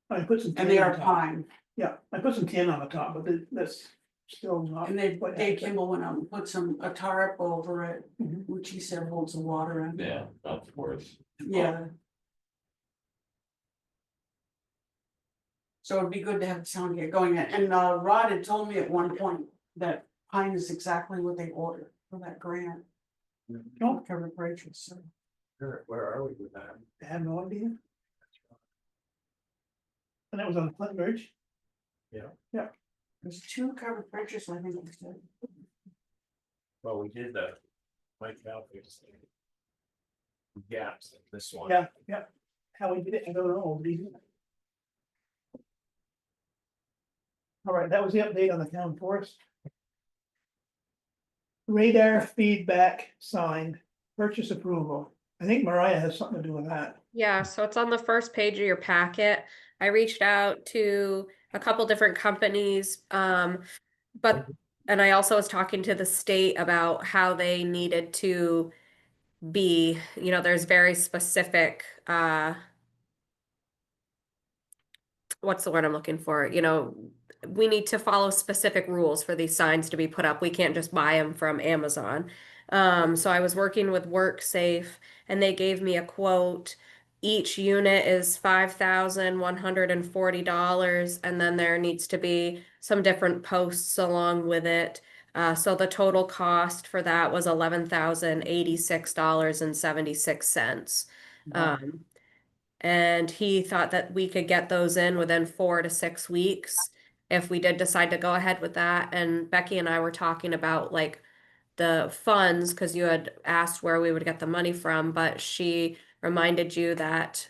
I put some. And tin they on are top. pine. Yeah, I put some tin on the top, but that's still not. And quite Dave accurate. Kimball went out and put a tarp over it, Mhm. which he said holds the water in. Yeah, that's worse. Yeah. So it'd be good to have the sound get going, and Rod had told me at one point that pine is exactly what they ordered for that grant. Oh. Covered bridges, so. Where are we with that? I have no idea. And that was on Flint Bridge. There's 2 covered bridges, I think it said. Well, we did the. Mike Alfie's. Gaps in this one. Yeah. How we did it, I don't know. but he did it. All right, that was the update on the town forest. radar feedback sign, purchase approval. I think Mariah has something to do with that. Yeah, so it's on the first page of your packet. I reached out to a couple different companies, but, and I also was talking to the state about how they needed to be, there's very specific, what's the word I'm looking for? We need to follow specific rules for these signs to be put up. We can't just buy them from Amazon. So I was working with WorkSafe and they gave me a quote. Each unit is $5,140, and then there needs to be some different posts along with it. So the total cost for that was $11,086.76. And he thought that we could get those in within 4 to 6 weeks if we did decide to go ahead with that. And Becky and I were talking about like the funds, because you had asked where we would get the money from, but she reminded you that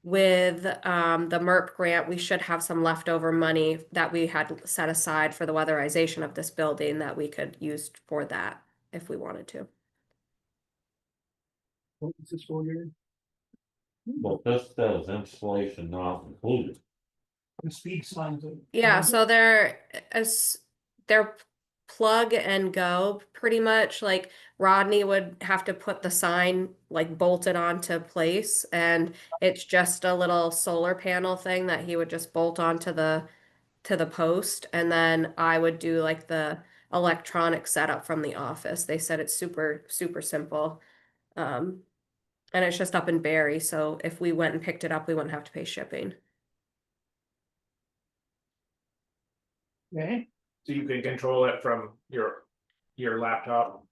with the MERP grant, we should have some leftover money that we had set aside for the weatherization of this building that we could use for that if we wanted to. What is this for here? Well, this says installation not included. The speed signs. Yeah, so they're plug and go pretty much. Like Rodney would have to put the sign like bolted onto place, and it's just a little solar panel thing that he would just bolt onto the post, and then I would do like the electronic setup from the office. They said it's super, super simple. And it's just up in Barry, so if we went and picked it up, we wouldn't have to pay shipping. Okay, So you can control it from your laptop.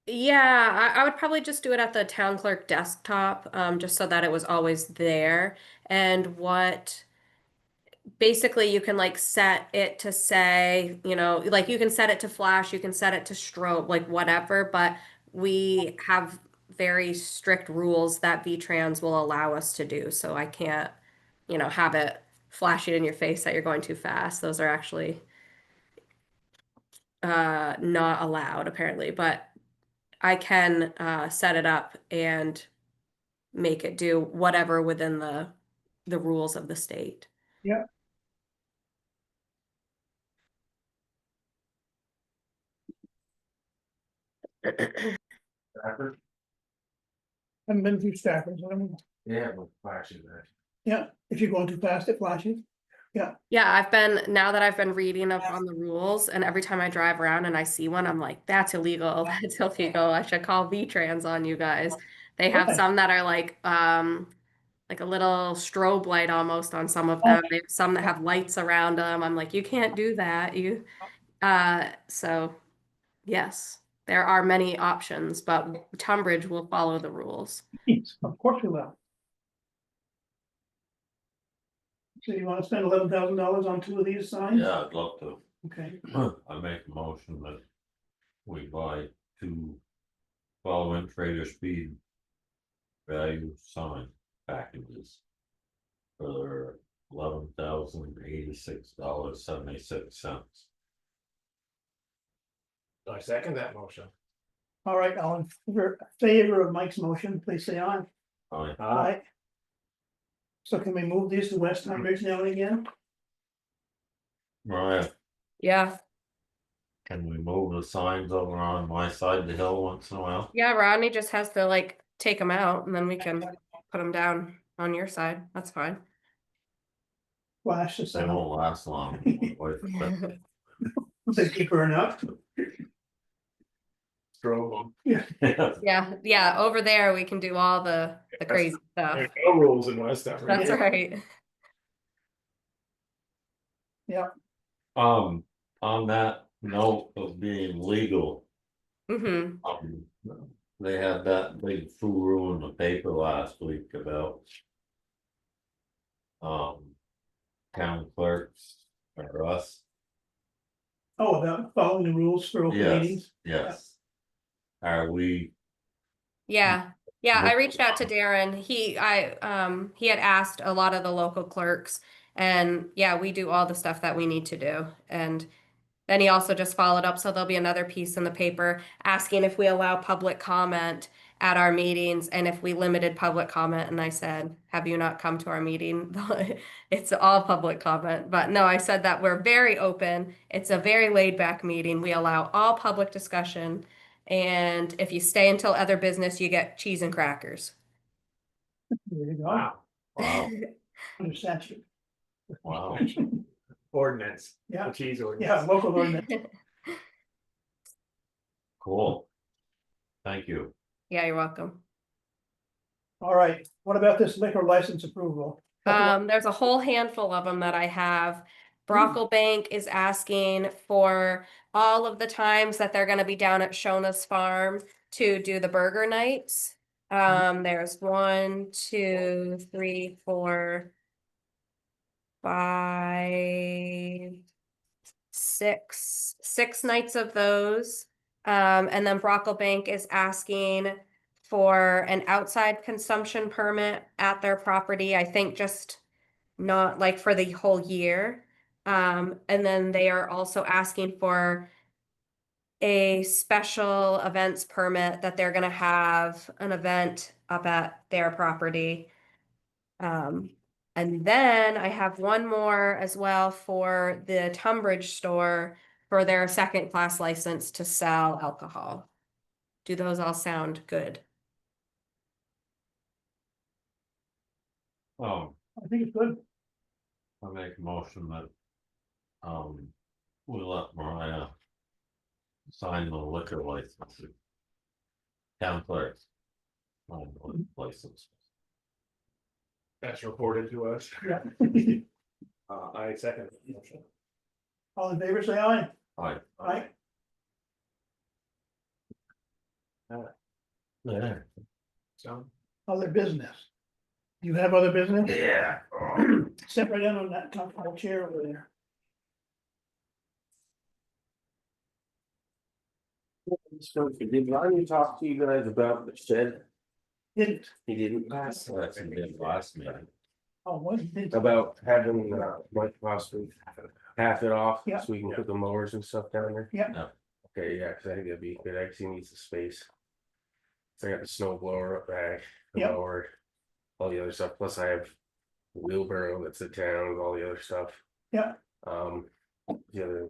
Yeah, I would probably just do it at the town clerk desktop, just so that it was always there. And basically you can like set it to say, like you can set it to flash, you can set it to strobe, like whatever, but we have very strict rules that VTrans will allow us to do. So I can't, have it flash it in your face that you're going too fast. Those are actually not allowed apparently, but I can set it up and make it do whatever within the rules of the state. yeah, Stafford? haven't been through Stafford, so I don't know. Yeah, with flashing that. Yeah, if you're going too fast, it flashes. Yeah, now that I've been reading up on the rules, and every time I drive around and I see one, I'm like, that's illegal. That's illegal. I should call VTrans on you guys. They have Okay. some that are like a little strobe light almost on some of Oh. them. They have some that have lights around them. I'm like, you can't do that. So yes, there are many options, but Tunbridge will follow the rules. Yes, of course we will. So you wanna spend $11,000 on 2 of these signs? Yeah, I'd love to. Okay, I make a motion that we buy 2 following trader speed value sign packages for $11,086.76. I second that motion. all right, all in favor of Mike's motion, please say aye. Aye. Aye. So can we move these to West Tunbridge now and again? Mariah, Yeah. can we move the signs over on my side of the hill once in a while? Yeah, Rodney just has to like take them out and then we can put them down on your side. That's fine. Flash the They sign. won't last long. My wife said. They keep her enough. Strobe. Yeah, over there we can do all the crazy stuff. There's no rules in West Africa. That's right. On that note of being legal, Mm-hmm. they had that big foo in the paper last week about town clerks or us. Oh, about following the rules for open Yes, meetings? yes. Are we, Yeah. Yeah, I reached out to Darren. He had asked a lot of the local clerks, and yeah, we do all the stuff that we need to do. And then he also just followed up, so there'll be another piece in the paper asking if we allow public comment at our meetings and if we limited public comment. And I said, have you not come to our meeting? It's all public comment. But no, I said that we're very open. It's a very laid back meeting. We allow all public discussion. And if you stay until other business, you get cheese and crackers. There you go. Wow, Wow, Under statute. wow, ordinance, Yeah, the cheese yeah, ordinance. local ordinance. cool. Thank you. Yeah, you're welcome. All right, what about this liquor license approval? There's a whole handful of them that I have. Brocklebank is asking for all of the times that they're gonna be down at Shona's farm to do the burger nights. There's 1, 2, 3, 4, 5, 6 nights of those. And then Brocklebank is asking for an outside consumption permit at their property, I think just not like for the whole year. And then they are also asking for a special events permit that they're gonna have an event up at their property. And then I have one more as well for the Tunbridge store for their second class license to sell alcohol. Do those all sound good? Oh, I think it's good. I make a motion that. We let Mariah. Sign the liquor license. Town clerk. Sign the license. That's reported to us. Yeah. I second the motion. All in favor, say aye. Aye. Aye. Yeah. So, Other business. You have other business? Yeah. Sit right down on that top chair over there. So did Ronnie talk to you guys about the shed? Didn't, He didn't. That's in the last meeting. oh, what, he did, About having Mike possibly half it off, Yeah. so we can put the mowers and stuff down there. yeah, Okay, yeah, cause I think that'd be good, actually needs the space. So I got the snow blower up back, the Yeah. mower, all the other stuff, plus I have. the Wheelbarrow that's the town, all the other stuff. Yeah. The other.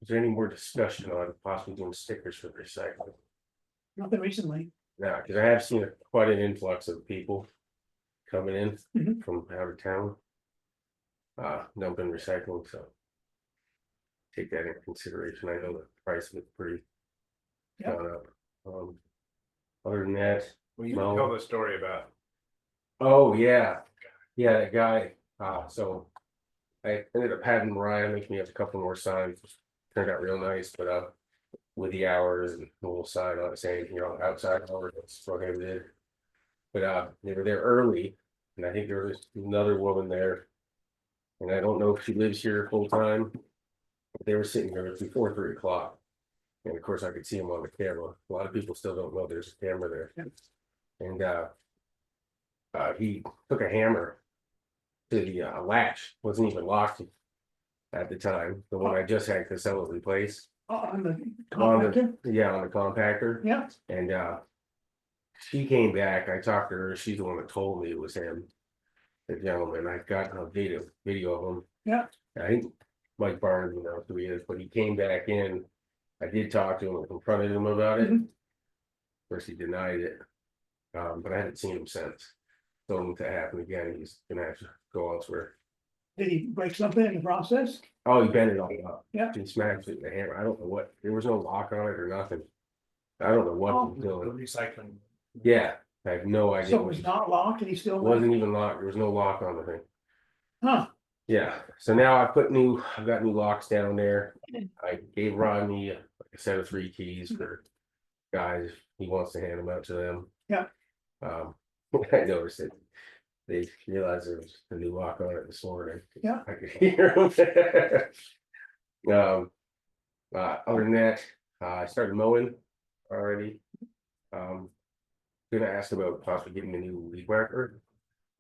Is there any more discussion on possibly doing stickers for recycling? nothing recently. Yeah, cause I have seen quite an influx of people. Coming in Mhm. from out of town. Dumping recycling, so. Take that into consideration, I know the price was pretty. Yeah. Gone up, other than that, well, you No. tell the story about. oh, yeah, that guy, so. I ended up having Ryan make me up a couple more signs, turned out real nice, but with the hours and the little sign on it saying, outside hours, it's prohibited. But they were there early, and I think there was another woman there. And I don't know if she lives here full time. But they were sitting there before 3 o'clock. And of course, I could see them on the camera. A lot of people still don't know there's a camera there. And he took a hammer to the latch, wasn't even locked at the time, the one I just had Casella replace. Oh, on the On compactor, the, on the compactor. yeah, And she came back, I talked to her, she's the one that told me it was him. The gentleman, I got a video of him. Yeah. I think Mike Barnes, who he is, but he came back in. I did talk to him and confronted him about it. Mhm. Of course, he denied it. But I haven't seen him since. Told him if that happened again, he's gonna have to go elsewhere. did he break something in the process? Oh, he bent it all up. Yeah. He smashed it with the hammer. I don't know what, there was no lock on it or nothing. I don't know what he was The doing. recycling. Yeah, I have no idea. So it what was he- not locked and he still. Wasn't even locked, there was no lock on the thing. Huh, Yeah, so now I've got new locks down there. I gave Rodney a set of 3 keys for guys, if he wants to hand them out to them. Yeah. I noticed it. They realized there was a new lock on it this morning. Yeah. I could hear them. Other than that, I started mowing already. Gonna ask about possibly getting a new weed whacker.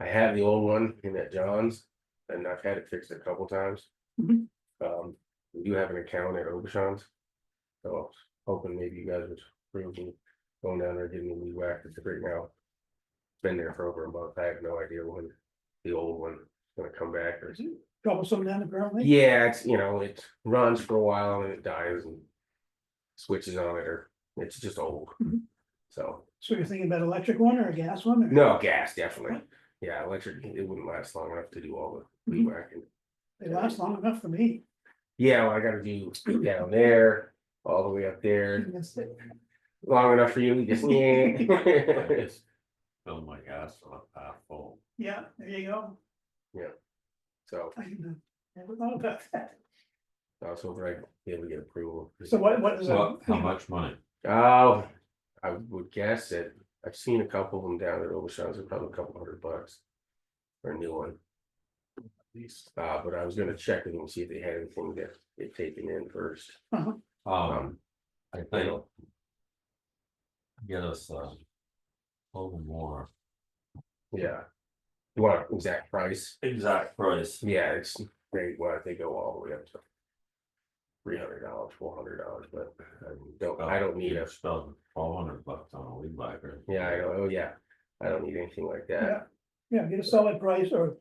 I have the old one in at John's, and I've had it fixed a couple times. Mhm. We do have an account at Obashan's. So I was hoping maybe you guys would approve me going down there getting a weed whacker, because right now. It's been there for over a month. I have no idea when the old one is gonna come back or. Troublesome then apparently. Yeah, it's, it runs for a while and it dies and switches on it, or it's just old. Mhm. So, So you're thinking about electric one or a gas one? or- no, gas, definitely. Yeah, electric, it wouldn't last long enough to do all the weed Mhm. whacking. They last long enough for me. Yeah, well, I gotta do down there, all the way up there, That's it. long enough for you, just, I yeah. just fill my gas up half full. Yeah, there you go. So, I never thought about that. I was hoping I'd be able to get approval. So what is So that? how much money? Oh, I would guess that I've seen a couple of them down at Overshots, are probably a couple $100 for a new one. But I was gonna check with them, see if they had anything that they'd taken in first. I think. Get us a little more Yeah. You want exact price? exact price. Yeah, it's great, they go all the way up to $300, $400, but I don't need a. Spelled $400 on a weed whacker. Yeah, I know, oh yeah, I don't need anything like that. Yeah, get a solid price or.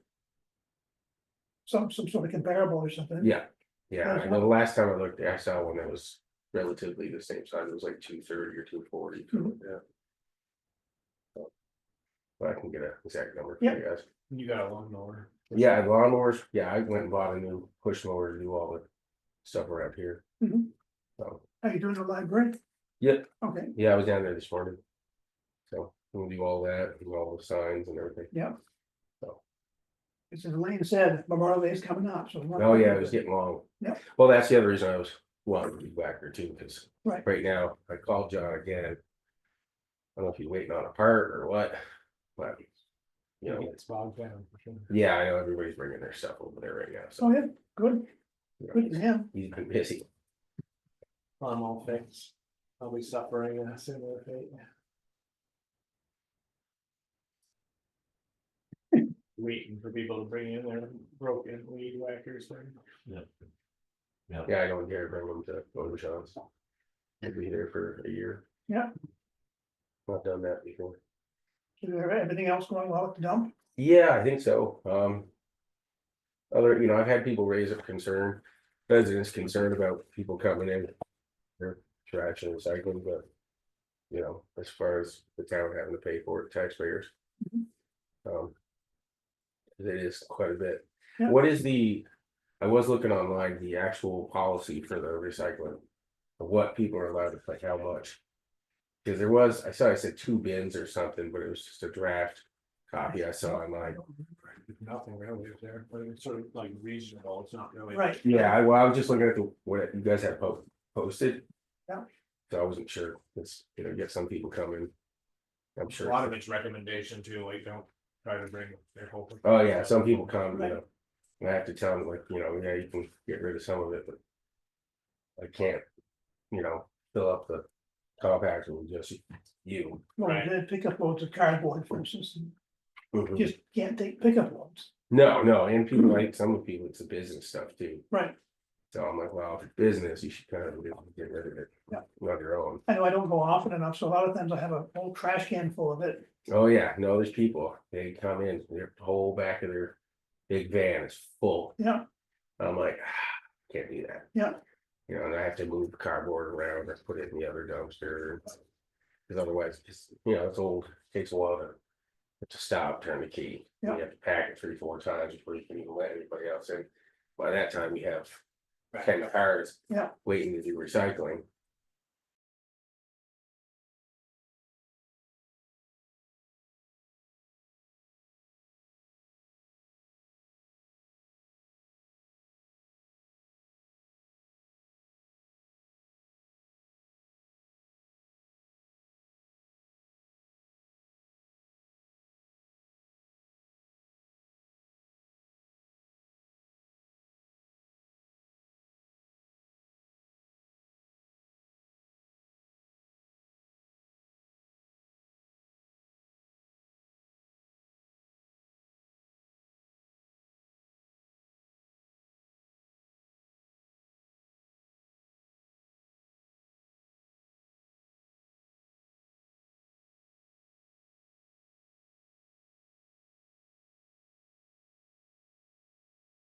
Some sort of comparable or something. Yeah, yeah, That's I know the last time I looked, I saw one that was relatively the same size, it was like 230 or 240, something like that. So, but I can get an exact number for you guys. You got a lawnmower. Yeah, lawnmowers, yeah, I went and bought a new push mower to do all the stuff around here. Mhm. So, Are you doing the library? Yep. Okay, yeah, I was down there this morning. So, we'll do all that, do all the signs and everything. yeah. So. As Elaine said, Memorial Day is coming up, so. Oh, yeah, it was getting long. Yeah. Well, that's the other reason I was wanting to be back there too, because Right. right now, I called John again. I don't know if he's waiting on a part or what, but. It's bogged down for sure. Yeah, I know everybody's bringing their stuff over there right now, Oh, so. yeah, good, good to him. He's been busy. I'm all fixed. I'll be suffering a similar fate. Waiting for people to bring in their broken weed whackers. Yeah, I don't dare bring them to Photoshop's. I'll be there for a year. Yeah. I've done that before. Is there everything else going well at the dump? Yeah, I think so. I've had people raise a concern, residents concerned about people coming in. Their trash and recycling, but. As far as the town having to pay for it, taxpayers. It is quite a bit. Yeah. What is I was looking online, the actual policy for the recycling. Of what people are allowed to put, how much. Because I said 2 bins or something, but it was just a draft copy I saw online. Nothing really is there, but it's sort of like reasonable, it's not really. Right. Yeah, I was just looking at what you guys have posted. Yeah. So I wasn't sure, it's, get some people coming. I'm A sure. lot of it's recommendation too, like don't try to bring their whole. Oh, yeah, some people come, Right. and I have to tell them like, yeah, you can get rid of some of it, but. I can't, fill up the compactor with just you. Well, Right. they pick up loads of cardboard, for instance, and Mhm. just can't take pickup loads. No, and people like, some of people, it's the business stuff too. Right, So I'm like, well, if it's business, you should kind of get rid of it. Yeah. On your own. I know I don't go often enough, so a lot of times I have a whole trash can full of it. Oh, yeah, no, there's people, they come in, their whole back of their big van is full. Yeah, I'm like, can't do that. Yeah. And I have to move the cardboard around or put it in the other dumpster. Because otherwise, it's old, takes a while to stop, turn the key. Yeah. You have to pack it 3-4 times before you can even let anybody else in. By that time, we have 10 cars. Yeah. Waiting to do recycling,